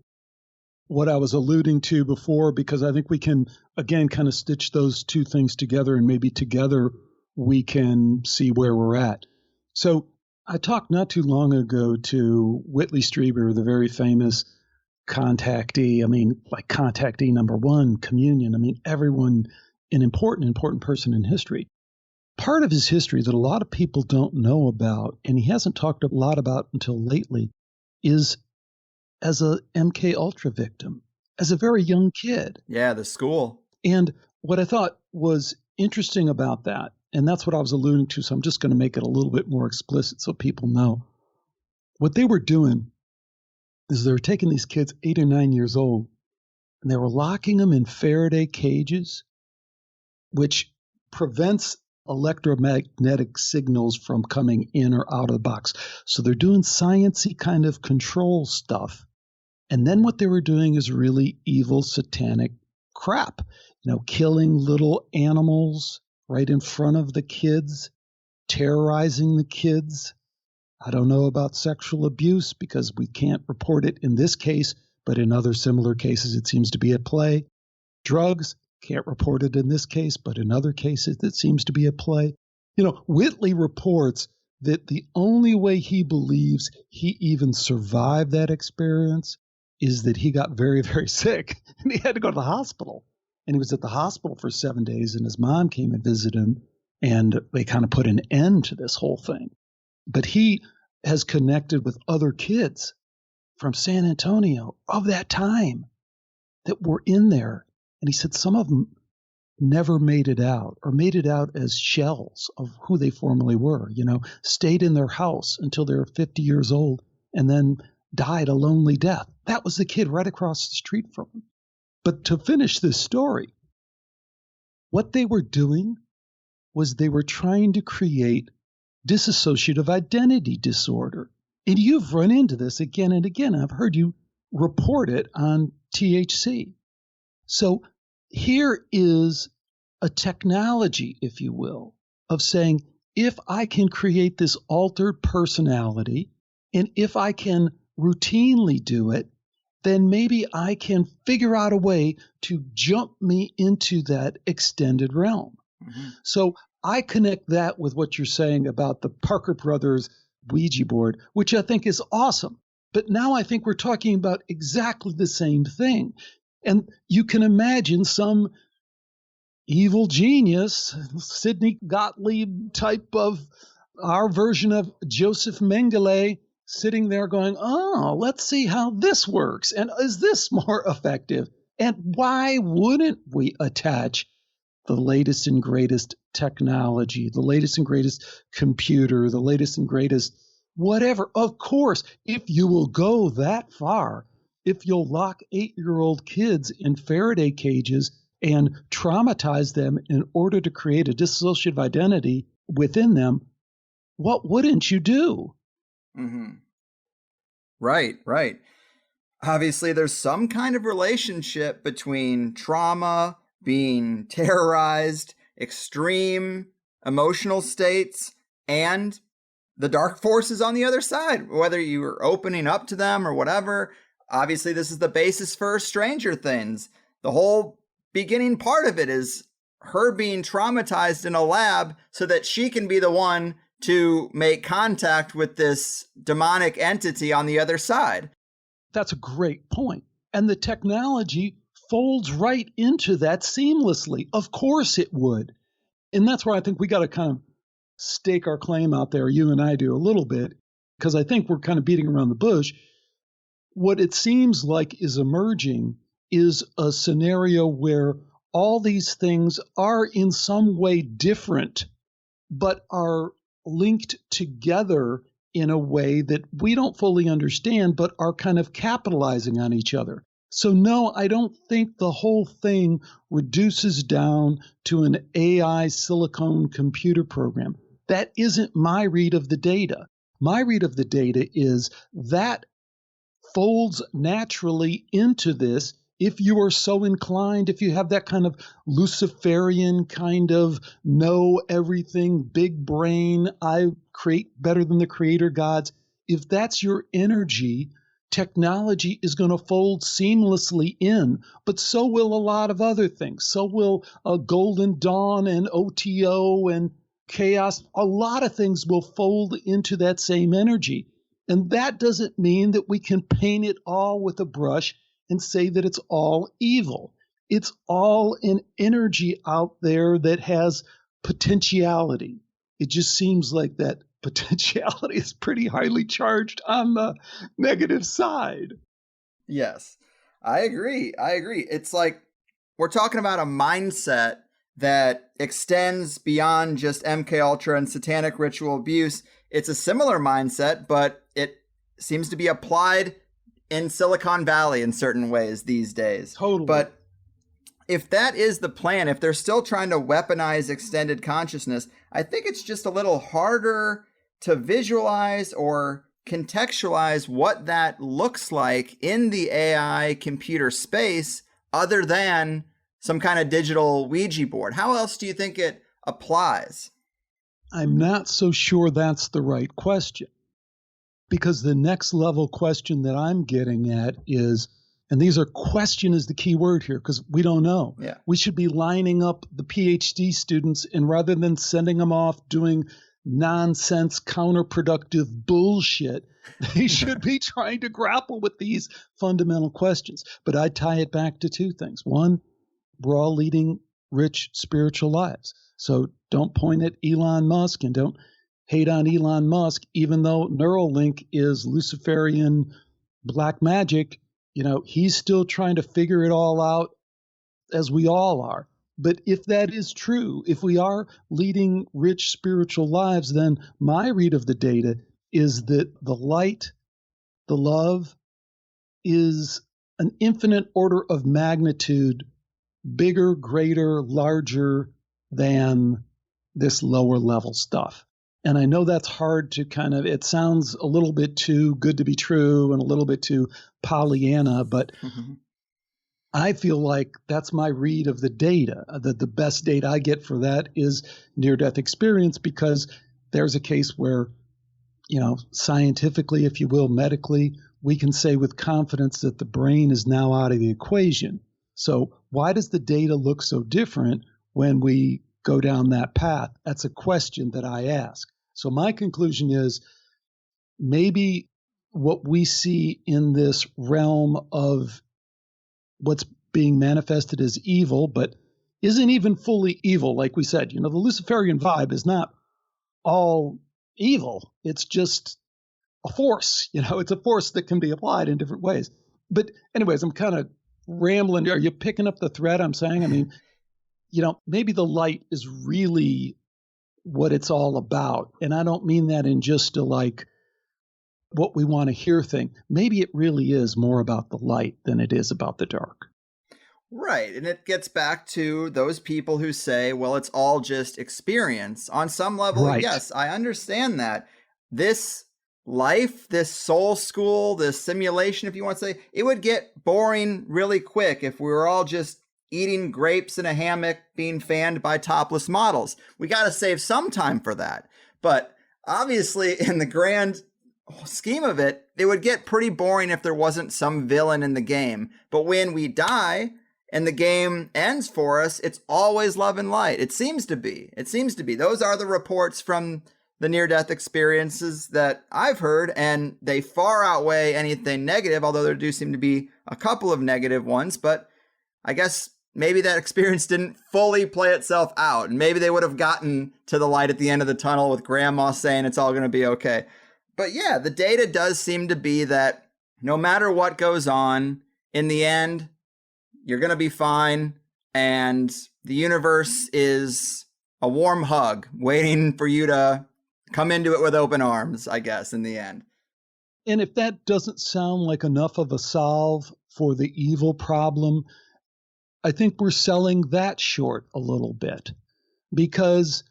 what I was alluding to before, because I think we can, again, kind of stitch those two things together, and maybe together we can see where we're at. So I talked not too long ago to Whitley Strieber, the very famous contactee. I mean, like contactee number one, communion. I mean, everyone, an important person in history. Part of his history that a lot of people don't know about, and he hasn't talked a lot about until lately, is as a MK Ultra victim, as a very young kid. Yeah, the school. And what I thought was interesting about that, and that's what I was alluding to, so I'm just going to make it a little bit more explicit so people know. What they were doing is they were taking these kids 8 or 9 years old, and they were locking them in Faraday cages, which prevents electromagnetic signals from coming in or out of the box. So they're doing science-y kind of control stuff. And then what they were doing is really evil, satanic crap. Killing little animals right in front of the kids, terrorizing the kids. I don't know about sexual abuse because we can't report it in this case, but in other similar cases it seems to be at play. Drugs, can't report it in this case, but in other cases it seems to be at play. Whitley reports that the only way he believes he even survived that experience is that he got very, very sick and he had to go to the hospital. And he was at the hospital for 7 days, and his mom came and visited him, and they kind of put an end to this whole thing. But he has connected with other kids from San Antonio of that time that were in there. And he said some of them never made it out, or made it out as shells of who they formerly were, stayed in their house until they were 50 years old and then died a lonely death. That was the kid right across the street from him. But to finish this story, what they were doing was they were trying to create dissociative identity disorder. And you've run into this again and again. I've heard you report it on THC. So here is a technology, if you will, of saying, if I can create this altered personality, and if I can routinely do it, then maybe I can figure out a way to jump me into that extended realm. Mm-hmm. So I connect that with what you're saying about the Parker Brothers Ouija board, which I think is awesome. But now I think we're talking about exactly the same thing. And you can imagine some evil genius, Sidney Gottlieb type of our version of Joseph Mengele, sitting there going, oh, let's see how this works. And is this more effective? And why wouldn't we attach the latest and greatest technology, the latest and greatest computer, the latest and greatest whatever? Of course, if you will go that far, if you'll lock 8-year-old kids in Faraday cages and traumatize them in order to create a dissociative identity within them, what wouldn't you do? Mm-hmm. Right. Obviously, there's some kind of relationship between trauma, being terrorized, extreme emotional states, and the dark forces on the other side, whether you are opening up to them or whatever. Obviously, this is the basis for Stranger Things. The whole beginning part of it is her being traumatized in a lab so that she can be the one to make contact with this demonic entity on the other side. That's a great point. And the technology folds right into that seamlessly. Of course it would. And that's where I think we got to kind of stake our claim out there, you and I do a little bit, because I think we're kind of beating around the bush. What it seems like is emerging is a scenario where all these things are in some way different, but are linked together in a way that we don't fully understand, but are kind of capitalizing on each other. So no, I don't think the whole thing reduces down to an AI silicone computer program. That isn't my read of the data. My read of the data is that folds naturally into this if you are so inclined, if you have that kind of Luciferian kind of know everything, big brain, I create better than the creator gods. If that's your energy, technology is going to fold seamlessly in, but so will a lot of other things. So will a Golden Dawn and OTO and chaos. A lot of things will fold into that same energy. And that doesn't mean that we can paint it all with a brush and say that it's all evil. It's all an energy out there that has potentiality. It just seems like that potentiality is pretty highly charged on the negative side. Yes, I agree. It's like we're talking about a mindset that extends beyond just MK Ultra and satanic ritual abuse. It's a similar mindset, but it seems to be applied in Silicon Valley in certain ways these days. Totally. But if that is the plan, if they're still trying to weaponize extended consciousness, I think it's just a little harder to visualize or contextualize what that looks like in the AI computer space other than some kind of digital Ouija board. How else do you think it applies? I'm not so sure that's the right question. Because the next level question that I'm getting at is, and these are question is the key word here because we don't know. Yeah. We should be lining up the PhD students, and rather than sending them off doing nonsense, counterproductive bullshit, they should be trying to grapple with these fundamental questions. But I tie it back to two things. One, we're all leading rich spiritual lives. So don't point at Elon Musk and don't hate on Elon Musk, even though Neuralink is Luciferian black magic. He's still trying to figure it all out, as we all are. But if that is true, if we are leading rich spiritual lives, then my read of the data is that the light, the love, is an infinite order of magnitude bigger, greater, larger than this lower level stuff. And I know that's hard to it sounds a little bit too good to be true and a little bit too Pollyanna, but I feel like that's my read of the data. The best data I get for that is near-death experience, because there's a case where, scientifically, if you will, medically, we can say with confidence that the brain is now out of the equation. So why does the data look so different when we go down that path? That's a question that I ask. So my conclusion is maybe what we see in this realm of what's being manifested as evil, but isn't even fully evil. Like we said, the Luciferian vibe is not all evil. It's just a force, it's a force that can be applied in different ways. But anyways, I'm kind of rambling. Are you picking up the thread I'm saying? I mean, maybe the light is really what it's all about. And I don't mean that in just a what we want to hear thing. Maybe it really is more about the light than it is about the dark. Right. And it gets back to those people who say, well, it's all just experience. On some level, Right. Yes, I understand that. This life, this soul school, this simulation, if you want to say, it would get boring really quick if we were all just eating grapes in a hammock, being fanned by topless models. We got to save some time for that. But obviously, in the grand scheme of it, it would get pretty boring if there wasn't some villain in the game. But when we die and the game ends for us, it's always love and light. It seems to be. Those are the reports from the near-death experiences that I've heard, and they far outweigh anything negative, although there do seem to be a couple of negative ones. But I guess maybe that experience didn't fully play itself out, and maybe they would have gotten to the light at the end of the tunnel with grandma saying it's all going to be okay. But yeah, the data does seem to be that no matter what goes on, in the end, you're going to be fine. and the universe is a warm hug waiting for you to come into it with open arms, I guess, in the end. And if that doesn't sound like enough of a solve for the evil problem, I think we're selling that short a little bit, because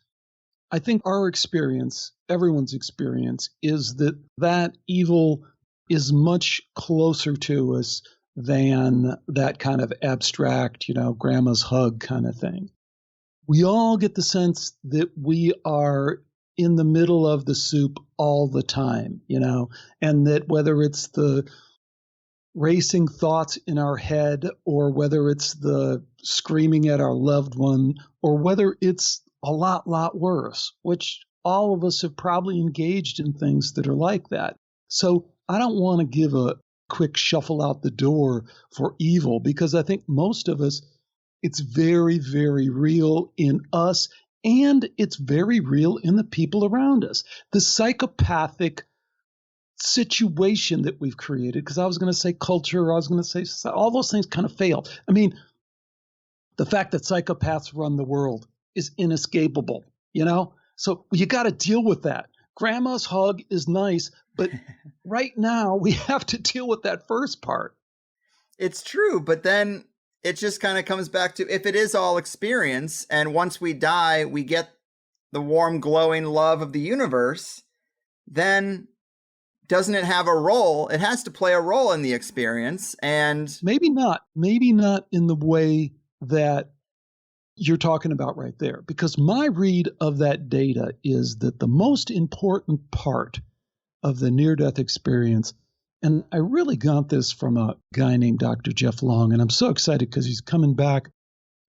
I think our experience, everyone's experience, is that evil is much closer to us than that kind of abstract, grandma's hug kind of thing. We all get the sense that we are in the middle of the soup all the time, and that whether it's the racing thoughts in our head, or whether it's the screaming at our loved one, or whether it's a lot worse, which all of us have probably engaged in things that are like that. So I don't want to give a quick shuffle out the door for evil, because I think most of us, it's very, very real in us, and it's very real in the people around us. The psychopathic situation that we've created, because I was going to say culture, I was going to say society, all those things kind of fail. I mean, the fact that psychopaths run the world is inescapable, So you got to deal with that. Grandma's hug is nice, but right now we have to deal with that first part. It's true, but then it just kind of comes back to, if it is all experience, and once we die, we get the warm, glowing love of the universe, then doesn't it have a role? It has to play a role in the experience, and maybe not in the way that you're talking about right there, because my read of that data is that the most important part of the near-death experience, and I really got this from a guy named Dr. Jeff Long, and I'm so excited because he's coming back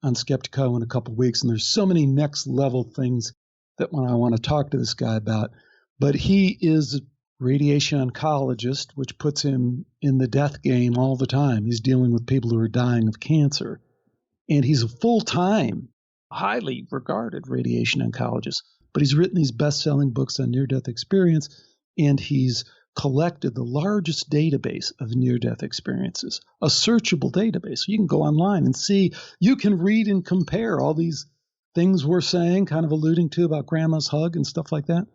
on Skeptico in a couple of weeks, and there's so many next-level things that I want to talk to this guy about. But he is a radiation oncologist, which puts him in the death game all the time. He's dealing with people who are dying of cancer. And he's a full-time, highly regarded radiation oncologist. But he's written these best-selling books on near-death experience, and he's collected the largest database of near-death experiences, a searchable database. So you can go online and see, you can read and compare all these things we're saying, kind of alluding to about grandma's hug and stuff like that.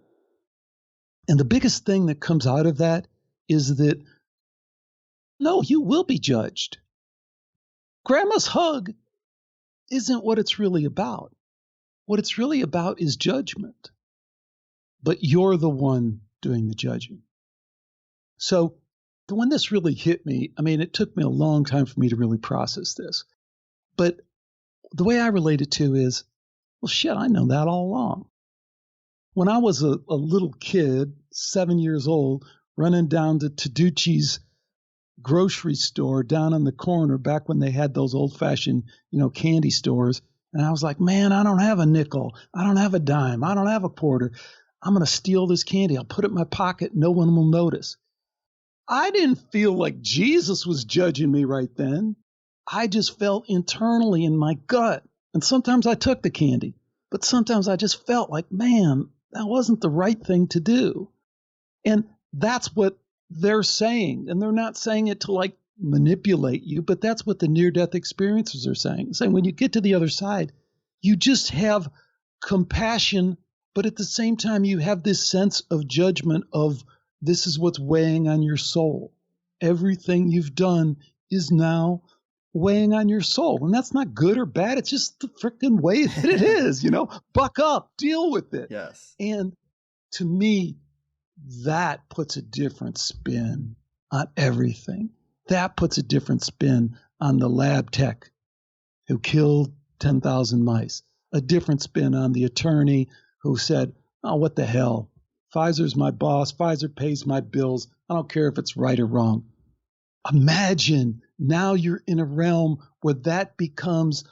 And the biggest thing that comes out of that is that, no, you will be judged. Grandma's hug isn't what it's really about. What it's really about is judgment. But you're the one doing the judging. So when this really hit me, it took me a long time for me to really process this. But the way I relate it to is, well, shit, I know that all along. When I was a little kid, 7 years old, running down to Taducci's grocery store down on the corner, back when they had those old-fashioned, candy stores, and I was like, man, I don't have a nickel. I don't have a dime. I don't have a quarter. I'm going to steal this candy. I'll put it in my pocket. No one will notice. I didn't feel like Jesus was judging me right then. I just felt internally in my gut. And sometimes I took the candy, but sometimes I just felt like, man, that wasn't the right thing to do. And that's what they're saying. And they're not saying it to manipulate you, but that's what the near-death experiences are saying. Saying when you get to the other side, you just have compassion, but at the same time, you have this sense of judgment of, this is what's weighing on your soul. Everything you've done is now weighing on your soul. And that's not good or bad. It's just the freaking way that it is, buck up, deal with it. Yes. And to me, that puts a different spin on everything. That puts a different spin on the lab tech who killed 10,000 mice. A different spin on the attorney who said, oh, what the hell? Pfizer's my boss. Pfizer pays my bills. I don't care if it's right or wrong. Imagine now you're in a realm where that becomes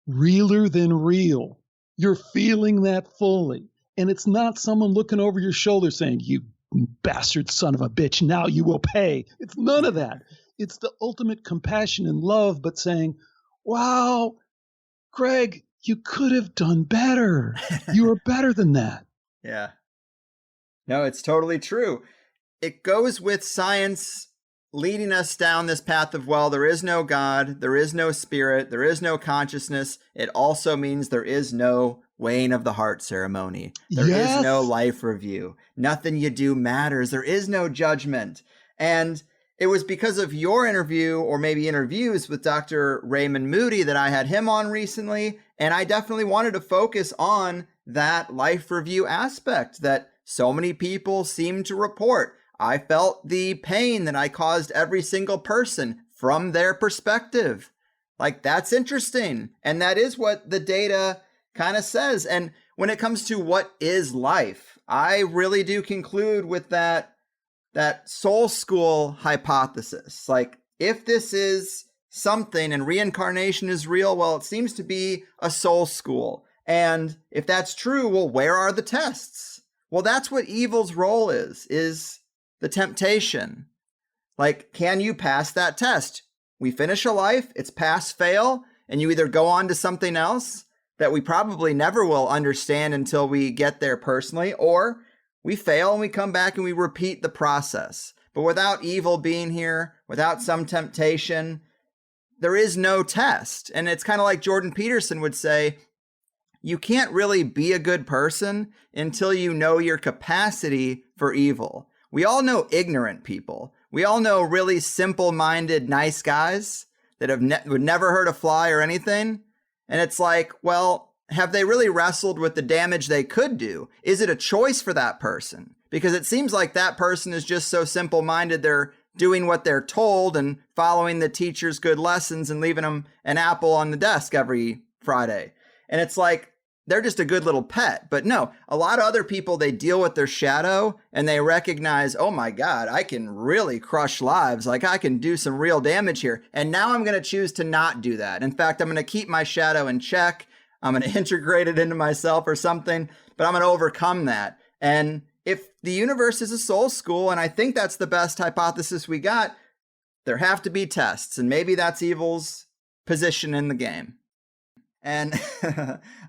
realer than real. You're feeling that fully. And it's not someone looking over your shoulder saying, you bastard son of a bitch, now you will pay. It's none of that. It's the ultimate compassion and love, but saying, wow, Greg, you could have done better. You were better than that. Yeah. No, it's totally true. It goes with science leading us down this path of, well, there is no God, there is no spirit, there is no consciousness. It also means there is no weighing of the heart ceremony. There is no life review. Nothing you do matters. There is no judgment. And it was because of your interview, or maybe interviews with Dr. Raymond Moody, that I had him on recently. And I definitely wanted to focus on that life review aspect that so many people seem to report. I felt the pain that I caused every single person from their perspective. Like, that's interesting. And that is what the data kind of says. And when it comes to what is life, I really do conclude with that soul school hypothesis. Like, if this is something and reincarnation is real, well, it seems to be a soul school. And if that's true, well, where are the tests? Well, that's what evil's role is the temptation. Like, can you pass that test? We finish a life, it's pass, fail, and you either go on to something else that we probably never will understand until we get there personally, or we fail and we come back and we repeat the process. But without evil being here, without some temptation, there is no test. And it's kind of like Jordan Peterson would say, you can't really be a good person until you know your capacity for evil. We all know ignorant people. We all know really simple-minded, nice guys that have would never hurt a fly or anything. And it's like, well, have they really wrestled with the damage they could do? Is it a choice for that person? Because it seems like that person is just so simple-minded, they're doing what they're told and following the teacher's good lessons and leaving them an apple on the desk every Friday. And it's like, they're just a good little pet. But no, a lot of other people, they deal with their shadow and they recognize, oh my God, I can really crush lives. Like, I can do some real damage here. And now I'm going to choose to not do that. In fact, I'm going to keep my shadow in check. I'm going to integrate it into myself or something, but I'm going to overcome that. And if the universe is a soul school, and I think that's the best hypothesis we got, there have to be tests. And maybe that's evil's position in the game. And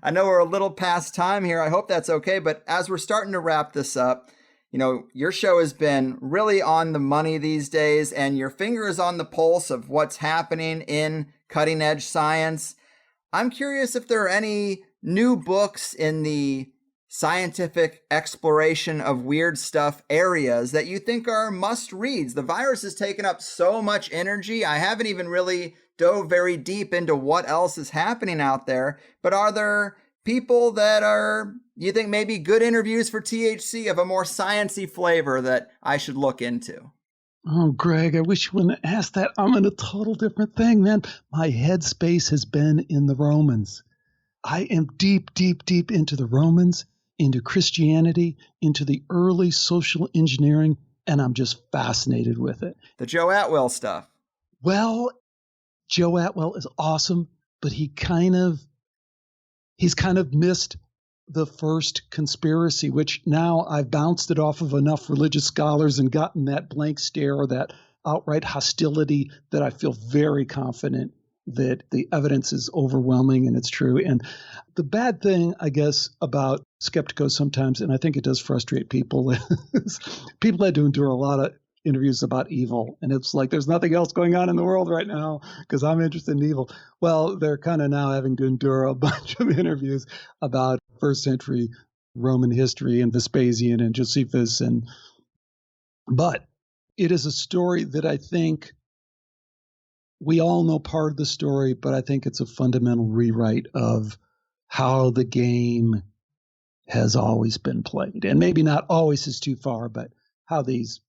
I know we're a little past time here. I hope that's okay. But as we're starting to wrap this up, you know, your show has been really on the money these days, and your finger is on the pulse of what's happening in cutting edge science. I'm curious if there are any new books in the scientific exploration of weird stuff areas that you think are must reads. The virus has taken up so much energy. I haven't even really dove very deep into what else is happening out there, but are there people that are, you think, maybe good interviews for THC of a more sciencey flavor that I should look into? Oh, Greg, I wish you wouldn't ask that. I'm in a total different thing, man. My headspace has been in the Romans. I am deep, deep, deep into the Romans, into Christianity, into the early social engineering, and I'm just fascinated with it. The Joe Atwell stuff. Well, Joe Atwell is awesome, but he's kind of missed the first conspiracy, which now I've bounced it off of enough religious scholars and gotten that blank stare or that outright hostility that I feel very confident that the evidence is overwhelming and it's true. And the bad thing, I guess, about skepticos sometimes, and I think it does frustrate people, is people had to endure a lot of interviews about evil. And it's like, there's nothing else going on in the world right now because I'm interested in evil. Well, they're kind of now having to endure a bunch of interviews about first century Roman history and Vespasian and Josephus. But it is a story that I think we all know part of the story, but I think it's a fundamental rewrite of how the game has always been played. And maybe not always is too far, but how these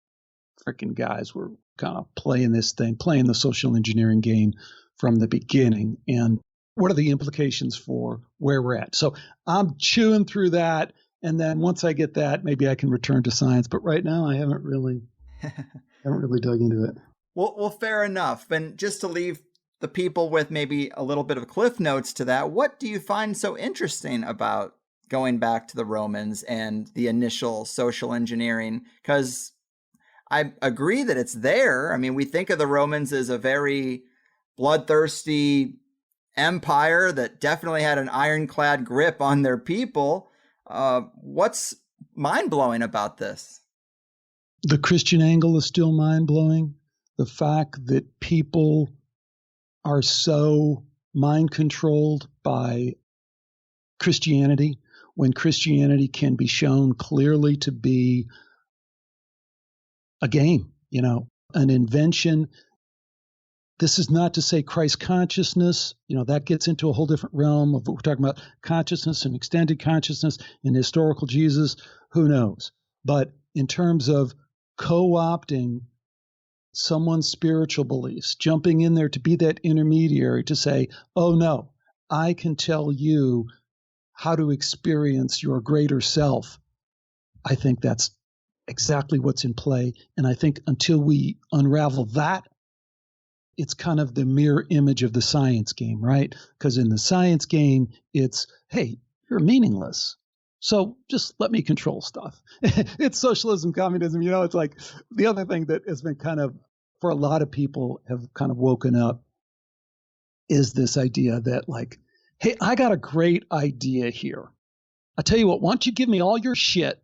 freaking guys were kind of playing this thing, playing the social engineering game from the beginning. And what are the implications for where we're at? So I'm chewing through that. And then once I get that, maybe I can return to science. But right now I haven't really dug into it. Well, fair enough. And just to leave the people with maybe a little bit of cliff notes to that, what do you find so interesting about going back to the Romans and the initial social engineering? Because I agree that it's there. I mean, we think of the Romans as a very bloodthirsty empire that definitely had an ironclad grip on their people. What's mind-blowing about this? The Christian angle is still mind-blowing. the fact that people are so mind controlled by Christianity, when Christianity can be shown clearly to be a game, an invention. This is not to say Christ consciousness, that gets into a whole different realm of what we're talking about, consciousness and extended consciousness and historical Jesus, who knows? But in terms of co-opting someone's spiritual beliefs, jumping in there to be that intermediary to say, oh no, I can tell you how to experience your greater self. I think that's exactly what's in play. And I think until we unravel that, it's kind of the mirror image of the science game, right? Because in the science game, it's, hey, you're meaningless. So just let me control stuff. It's socialism, communism, it's like the other thing that has been kind of, for a lot of people have kind of woken up is this idea that like, hey, I got a great idea here. I tell you what, why don't you give me all your shit,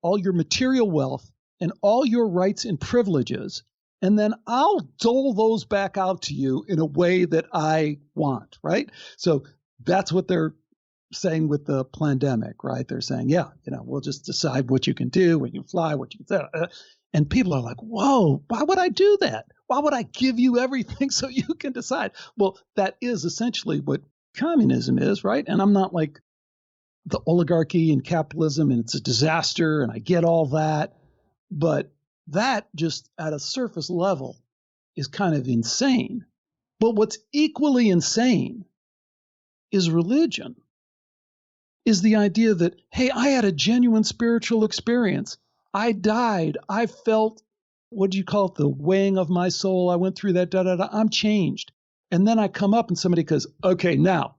all your material wealth, and all your rights and privileges, and then I'll dole those back out to you in a way that I want, right? So that's what they're saying with the pandemic, right? They're saying, yeah, we'll just decide what you can do, when you fly, what you can do. And people are like, whoa, why would I do that? Why would I give you everything so you can decide? Well, that is essentially what communism is, right? And I'm not like the oligarchy and capitalism and it's a disaster and I get all that. But that just at a surface level is kind of insane. But what's equally insane is religion, is the idea that, hey, I had a genuine spiritual experience. I died. I felt, what do you call it, the weighing of my soul. I went through that, I'm changed. And then I come up and somebody goes, okay, now,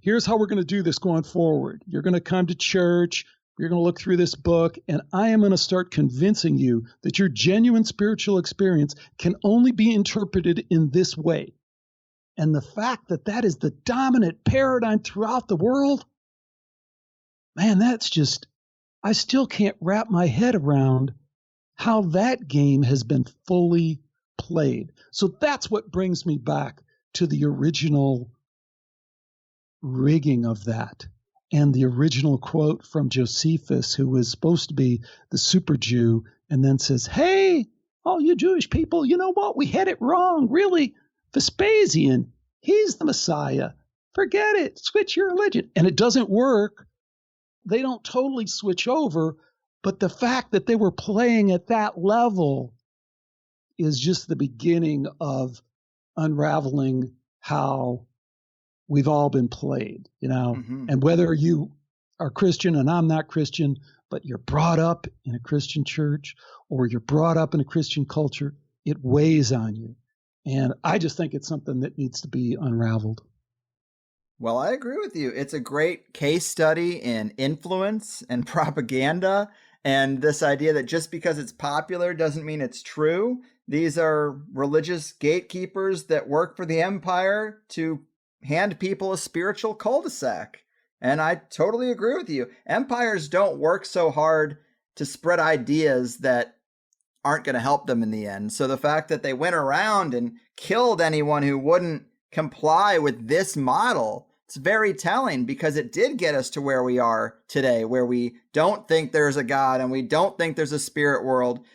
here's how we're going to do this going forward. You're going to come to church. You're going to look through this book, and I am going to start convincing you that your genuine spiritual experience can only be interpreted in this way. And the fact that that is the dominant paradigm throughout the world, man, that's just, I still can't wrap my head around how that game has been fully played. So that's what brings me back to the original rigging of that. And the original quote from Josephus, who was supposed to be the super Jew, and then says, hey, all you Jewish people, you know what? We had it wrong. Really, Vespasian, he's the Messiah. Forget it. Switch your religion. And it doesn't work. They don't totally switch over. But the fact that they were playing at that level is just the beginning of unraveling how we've all been played, and whether you are Christian and I'm not Christian, but you're brought up in a Christian church or you're brought up in a Christian culture, it weighs on you. And I just think it's something that needs to be unraveled. Well, I agree with you. It's a great case study in influence and propaganda, and this idea that just because it's popular doesn't mean it's true. These are religious gatekeepers that work for the empire to hand people a spiritual cul-de-sac. And I totally agree with you. Empires don't work so hard to spread ideas that aren't going to help them in the end. So the fact that they went around and killed anyone who wouldn't comply with this model, it's very telling, because it did get us to where we are today, where we don't think there's a God and we don't think there's a spirit world.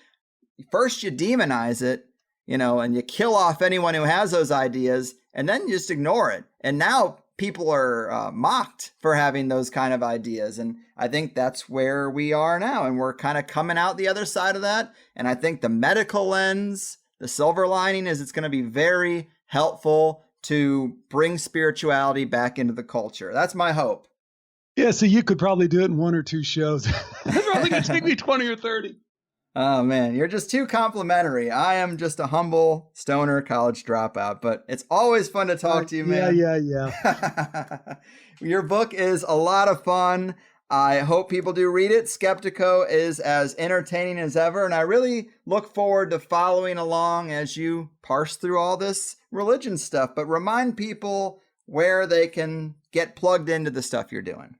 First you demonize it, and you kill off anyone who has those ideas, and then you just ignore it. And now people are mocked for having those kind of ideas. And I think that's where we are now. And we're kind of coming out the other side of that. And I think the medical lens, the silver lining, is it's going to be very helpful to bring spirituality back into the culture. That's my hope. Yeah, so you could probably do it in 1 or 2 shows. It's probably going to take me 20 or 30. Oh, man, you're just too complimentary. I am just a humble stoner college dropout, but it's always fun to talk to you, man. Yeah. Your book is a lot of fun. I hope people do read it. Skeptico is as entertaining as ever, and I really look forward to following along as you parse through all this religion stuff. But remind people where they can get plugged into the stuff you're doing.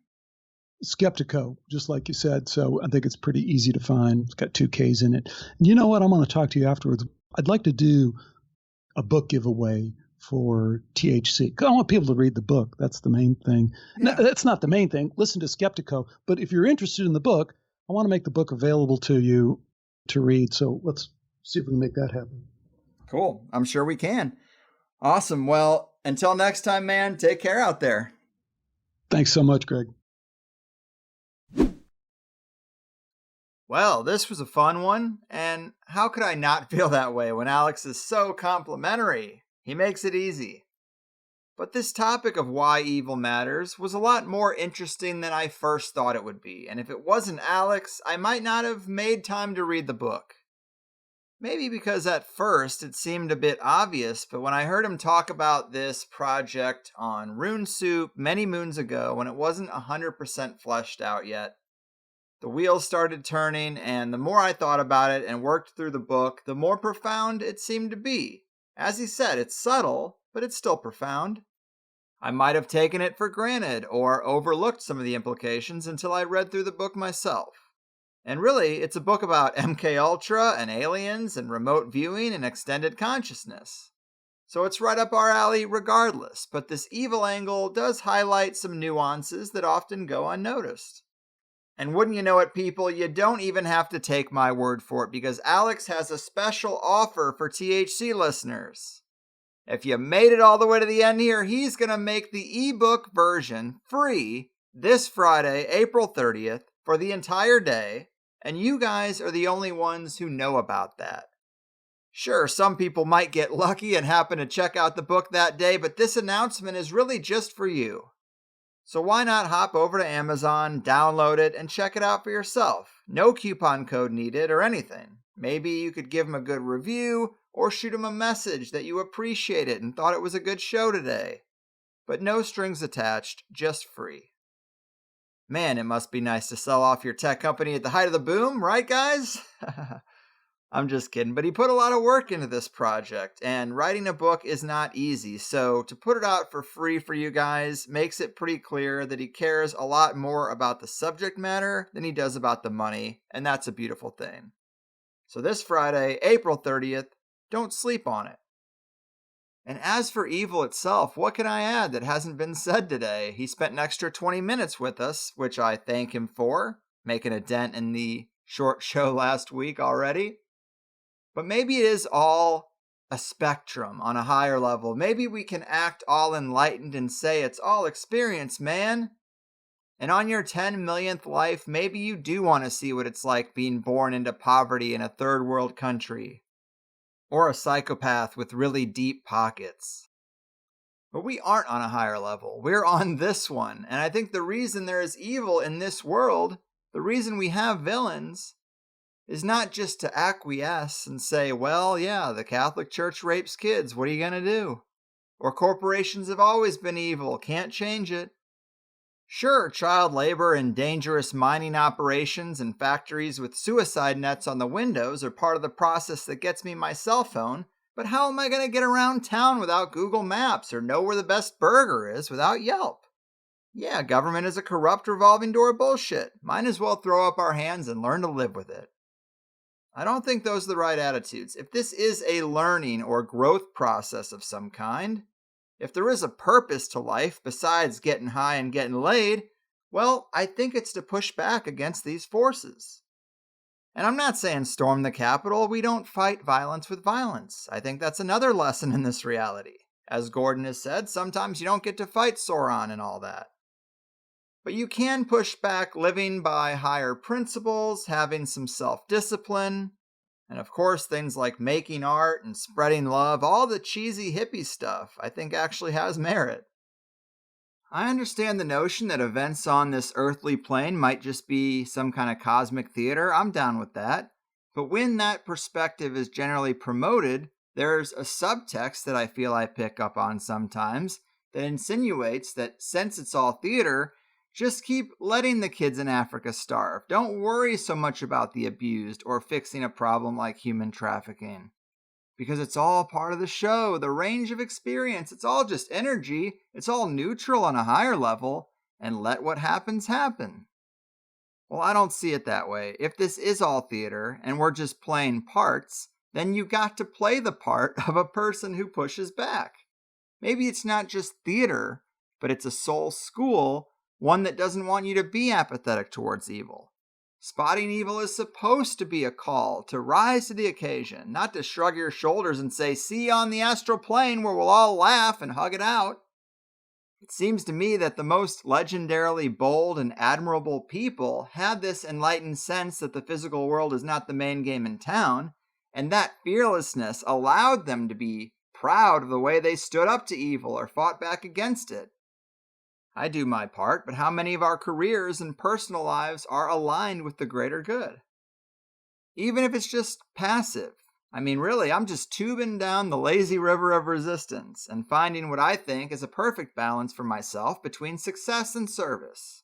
Skeptico, just like you said. So I think it's pretty easy to find. It's got 2 Ks in it. And you know what? I'm going to talk to you afterwards I'd like to do a book giveaway for THC. I want people to read the book. That's the main thing. Yeah. No, that's not the main thing. Listen to Skeptico. But if you're interested in the book, I want to make the book available to you to read. So let's see if we can make that happen. Cool. I'm sure we can. Awesome. Well, until next time, man, take care out there. Thanks so much, Greg. Well, this was a fun one, and how could I not feel that way when Alex is so complimentary? He makes it easy. But this topic of why evil matters was a lot more interesting than I first thought it would be, and if it wasn't Alex, I might not have made time to read the book. Maybe because at first it seemed a bit obvious, but when I heard him talk about this project on Rune Soup many moons ago when it wasn't 100% fleshed out yet, the wheels started turning, and the more I thought about it and worked through the book, the more profound it seemed to be. As he said, it's subtle, but it's still profound. I might have taken it for granted or overlooked some of the implications until I read through the book myself. And really, it's a book about MKUltra and aliens and remote viewing and extended consciousness. So it's right up our alley regardless, but this evil angle does highlight some nuances that often go unnoticed. And wouldn't you know it, people, you don't even have to take my word for it, because Alex has a special offer for THC listeners. If you made it all the way to the end here, he's going to make the ebook version free this Friday, April 30th, for the entire day, and you guys are the only ones who know about that. Sure, some people might get lucky and happen to check out the book that day, but this announcement is really just for you. So why not hop over to Amazon, download it, and check it out for yourself? No coupon code needed or anything. Maybe you could give him a good review or shoot him a message that you appreciate it and thought it was a good show today. But no strings attached, just free. Man, it must be nice to sell off your tech company at the height of the boom, right guys? I'm just kidding, but he put a lot of work into this project, and writing a book is not easy, so to put it out for free for you guys makes it pretty clear that he cares a lot more about the subject matter than he does about the money, and that's a beautiful thing. So this Friday, April 30th, don't sleep on it. And as for evil itself, what can I add that hasn't been said today? He spent an extra 20 minutes with us, which I thank him for, making a dent in the short show last week already. But maybe it is all a spectrum on a higher level. Maybe we can act all enlightened and say it's all experience, man. And on your 10 millionth life, maybe you do want to see what it's like being born into poverty in a third world country. Or a psychopath with really deep pockets. But we aren't on a higher level. We're on this one. And I think the reason there is evil in this world, the reason we have villains, is not just to acquiesce and say, well, yeah, the Catholic Church rapes kids, what are you going to do? Or corporations have always been evil, can't change it. Sure, child labor and dangerous mining operations and factories with suicide nets on the windows are part of the process that gets me my cell phone, but how am I going to get around town without Google Maps or know where the best burger is without Yelp? Yeah, government is a corrupt revolving door of bullshit. Might as well throw up our hands and learn to live with it. I don't think those are the right attitudes. If this is a learning or growth process of some kind, if there is a purpose to life besides getting high and getting laid, well, I think it's to push back against these forces. And I'm not saying storm the Capitol. We don't fight violence with violence. I think that's another lesson in this reality. As Gordon has said, sometimes you don't get to fight Sauron and all that. But you can push back living by higher principles, having some self-discipline, and of course things like making art and spreading love, all the cheesy hippie stuff, I think actually has merit. I understand the notion that events on this earthly plane might just be some kind of cosmic theater. I'm down with that. But when that perspective is generally promoted, there's a subtext that I feel I pick up on sometimes that insinuates that since it's all theater, just keep letting the kids in Africa starve. Don't worry so much about the abused or fixing a problem like human trafficking. Because it's all part of the show, the range of experience. It's all just energy. It's all neutral on a higher level. And let what happens happen. Well, I don't see it that way. If this is all theater and we're just playing parts, then you got to play the part of a person who pushes back. Maybe it's not just theater, but it's a soul school, one that doesn't want you to be apathetic towards evil. Spotting evil is supposed to be a call to rise to the occasion, not to shrug your shoulders and say, "See you on the astral plane where we'll all laugh and hug it out." It seems to me that the most legendarily bold and admirable people had this enlightened sense that the physical world is not the main game in town, and that fearlessness allowed them to be proud of the way they stood up to evil or fought back against it. I do my part, but how many of our careers and personal lives are aligned with the greater good? Even if it's just passive. I mean, really, I'm just tubing down the lazy river of resistance and finding what I think is a perfect balance for myself between success and service.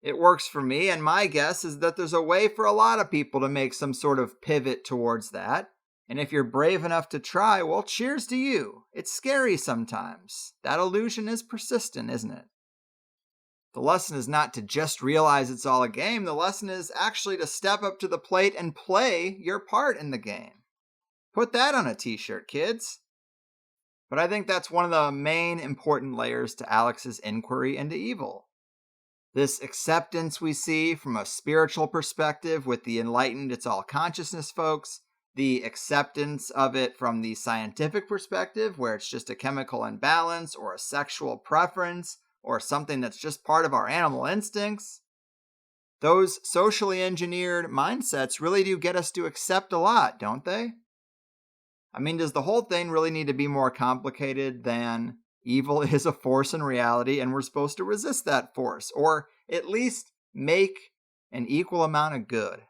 It works for me, and my guess is that there's a way for a lot of people to make some sort of pivot towards that. And if you're brave enough to try, well, cheers to you. It's scary sometimes. That illusion is persistent, isn't it? The lesson is not to just realize it's all a game. The lesson is actually to step up to the plate and play your part in the game. Put that on a t-shirt, kids. But I think that's one of the main important layers to Alex's inquiry into evil. This acceptance we see from a spiritual perspective with the enlightened it's all consciousness folks, the acceptance of it from the scientific perspective where it's just a chemical imbalance or a sexual preference or something that's just part of our animal instincts. Those socially engineered mindsets really do get us to accept a lot, don't they? I mean, does the whole thing really need to be more complicated than evil is a force in reality and we're supposed to resist that force, or at least make an equal amount of good?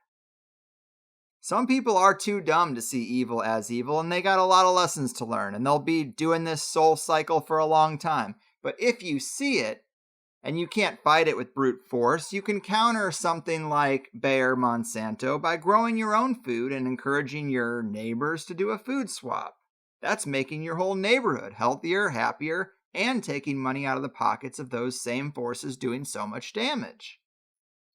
Some people are too dumb to see evil as evil, and they got a lot of lessons to learn, and they'll be doing this soul cycle for a long time. But if you see it, and you can't fight it with brute force, you can counter something like Bayer Monsanto by growing your own food and encouraging your neighbors to do a food swap. That's making your whole neighborhood healthier, happier, and taking money out of the pockets of those same forces doing so much damage.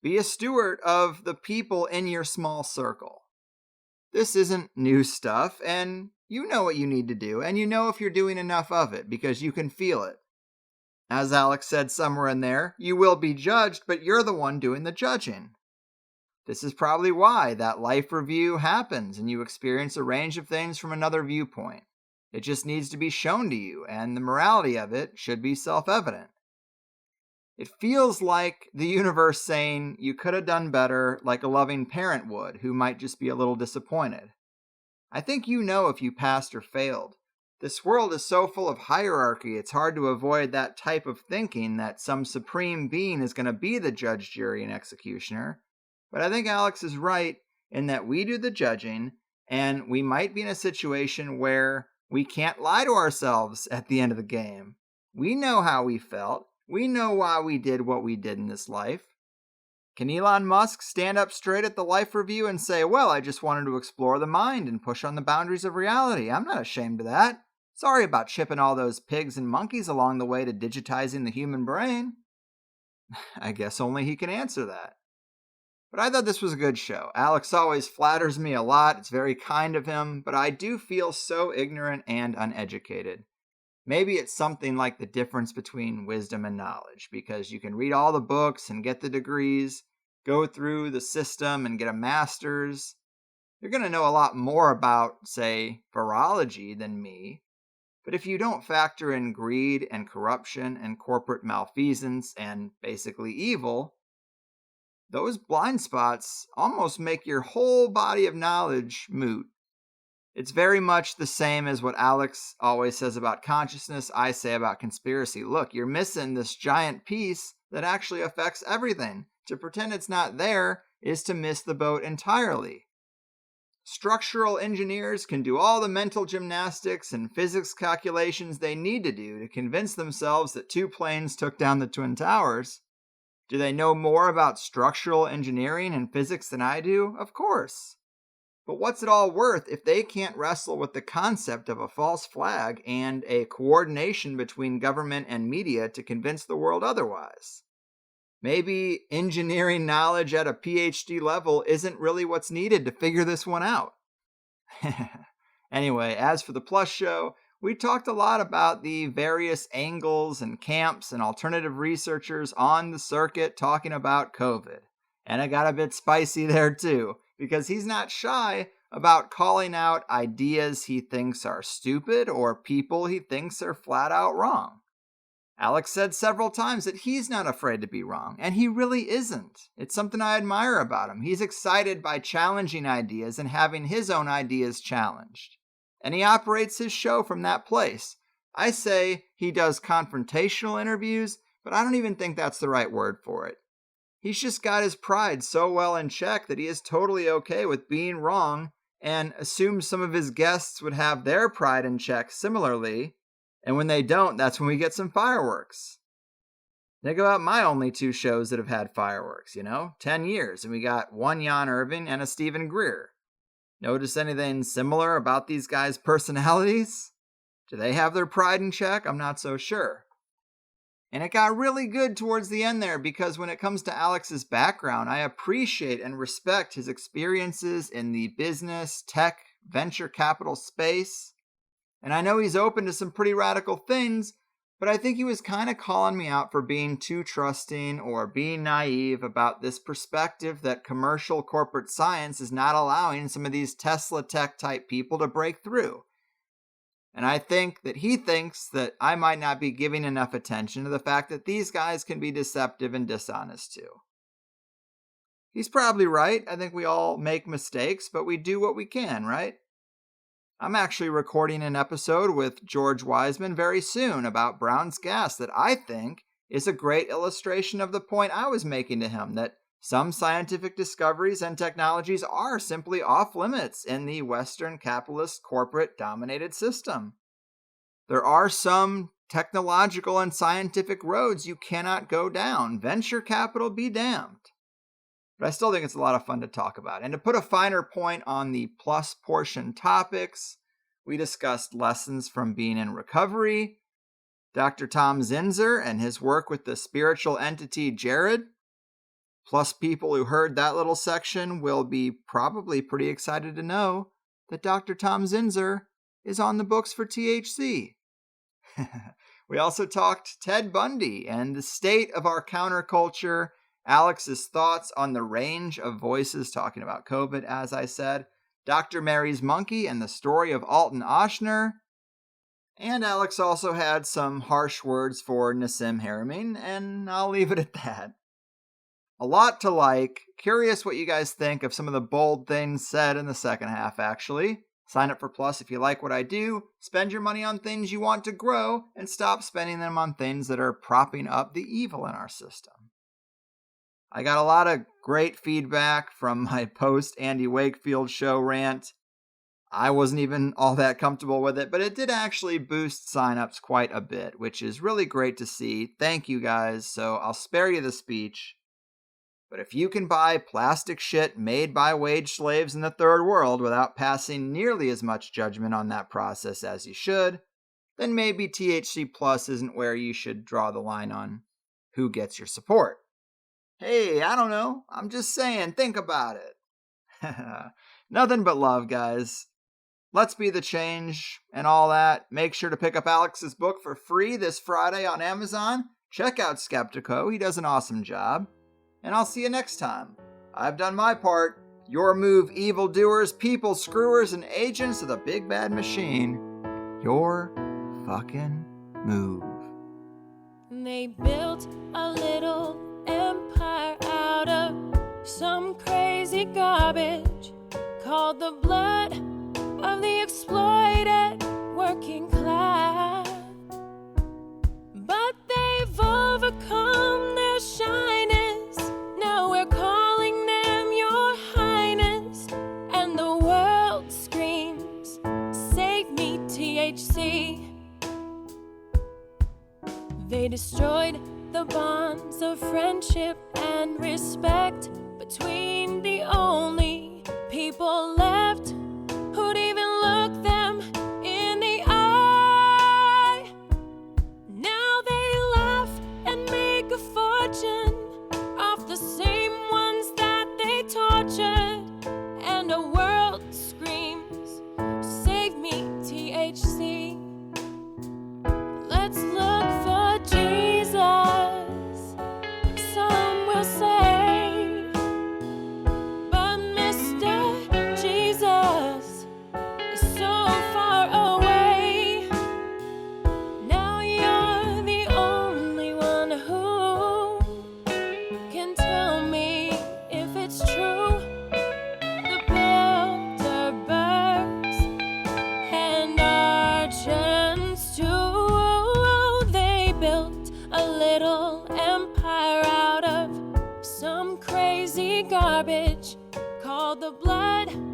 Be a steward of the people in your small circle. This isn't new stuff, and you know what you need to do, and you know if you're doing enough of it because you can feel it. As Alex said somewhere in there, you will be judged, but you're the one doing the judging. This is probably why that life review happens and you experience a range of things from another viewpoint. It just needs to be shown to you, and the morality of it should be self-evident. It feels like the universe saying you could have done better, like a loving parent would, who might just be a little disappointed. I think you know if you passed or failed. This world is so full of hierarchy, it's hard to avoid that type of thinking that some supreme being is going to be the judge, jury, and executioner. But I think Alex is right in that we do the judging, and we might be in a situation where we can't lie to ourselves at the end of the game. We know how we felt. We know why we did what we did in this life. Can Elon Musk stand up straight at the life review and say, well, I just wanted to explore the mind and push on the boundaries of reality. I'm not ashamed of that. Sorry about chipping all those pigs and monkeys along the way to digitizing the human brain. I guess only he can answer that. But I thought this was a good show. Alex always flatters me a lot. It's very kind of him, but I do feel so ignorant and uneducated. Maybe it's something like the difference between wisdom and knowledge, because you can read all the books and get the degrees, go through the system and get a master's. You're going to know a lot more about, say, virology than me. But if you don't factor in greed and corruption and corporate malfeasance and basically evil, those blind spots almost make your whole body of knowledge moot. It's very much the same as what Alex always says about consciousness, I say about conspiracy. Look, you're missing this giant piece that actually affects everything. To pretend it's not there is to miss the boat entirely. Structural engineers can do all the mental gymnastics and physics calculations they need to do to convince themselves that two planes took down the Twin Towers. Do they know more about structural engineering and physics than I do? Of course. But what's it all worth if they can't wrestle with the concept of a false flag and a coordination between government and media to convince the world otherwise? Maybe engineering knowledge at a PhD level isn't really what's needed to figure this one out. Anyway, as for the Plus show, we talked a lot about the various angles and camps and alternative researchers on the circuit talking about COVID. And it got a bit spicy there too, because he's not shy about calling out ideas he thinks are stupid or people he thinks are flat out wrong. Alex said several times that he's not afraid to be wrong, and he really isn't. It's something I admire about him. He's excited by challenging ideas and having his own ideas challenged. And he operates his show from that place. I say he does confrontational interviews, but I don't even think that's the right word for it. He's just got his pride so well in check that he is totally okay with being wrong and assumes some of his guests would have their pride in check similarly. And when they don't, that's when we get some fireworks. Think about my only 2 shows that have had fireworks, 10 years, and we got one Jan Irving and a Stephen Greer. Notice anything similar about these guys' personalities? Do they have their pride in check? I'm not so sure. And it got really good towards the end there, because when it comes to Alex's background, I appreciate and respect his experiences in the business, tech, venture capital space. And I know he's open to some pretty radical things, but I think he was kind of calling me out for being too trusting or being naive about this perspective that commercial corporate science is not allowing some of these Tesla tech type people to break through. And I think that he thinks that I might not be giving enough attention to the fact that these guys can be deceptive and dishonest too. He's probably right. I think we all make mistakes, but we do what we can, right? I'm actually recording an episode with George Wiseman very soon about Brown's gas that I think is a great illustration of the point I was making to him, that some scientific discoveries and technologies are simply off limits in the Western capitalist corporate dominated system. There are some technological and scientific roads you cannot go down. Venture capital be damned. But I still think it's a lot of fun to talk about. And to put a finer point on the plus portion topics, we discussed lessons from being in recovery, Dr. Tom Zinzer and his work with the spiritual entity Jared. Plus, people who heard that little section will be probably pretty excited to know that Dr. Tom Zinzer is on the books for THC. We also talked Ted Bundy and the state of our counterculture, Alex's thoughts on the range of voices talking about COVID, as I said, Dr. Mary's monkey and the story of Alton Oshner. And Alex also had some harsh words for Nassim Haramein, and I'll leave it at that. A lot to like. Curious what you guys think of some of the bold things said in the second half, actually. Sign up for Plus if you like what I do. Spend your money on things you want to grow, and stop spending them on things that are propping up the evil in our system. I got a lot of great feedback from my post-Andy Wakefield show rant. I wasn't even all that comfortable with it, but it did actually boost signups quite a bit, which is really great to see. Thank you guys, so I'll spare you the speech. But if you can buy plastic shit made by wage slaves in the third world without passing nearly as much judgment on that process as you should, then maybe THC Plus isn't where you should draw the line on who gets your support. Hey, I don't know. I'm just saying, think about it. Nothing but love, guys. Let's be the change and all that. Make sure to pick up Alex's book for free this Friday on Amazon. Check out Skeptico. He does an awesome job. And I'll see you next time. I've done my part. Your move, evildoers, people screwers, and agents of the big bad machine. Your fucking move. They built a little empire out of some crazy garbage called the blood of the exploited working class. But they've overcome their shyness. Now we're calling them your highness. And the world screams, save me, THC. They destroyed the bonds of friendship and respect between the only people left who'd even look them in the eye. Now they laugh and make a fortune off the same ones that they tortured. And a world screams, garbage called the blood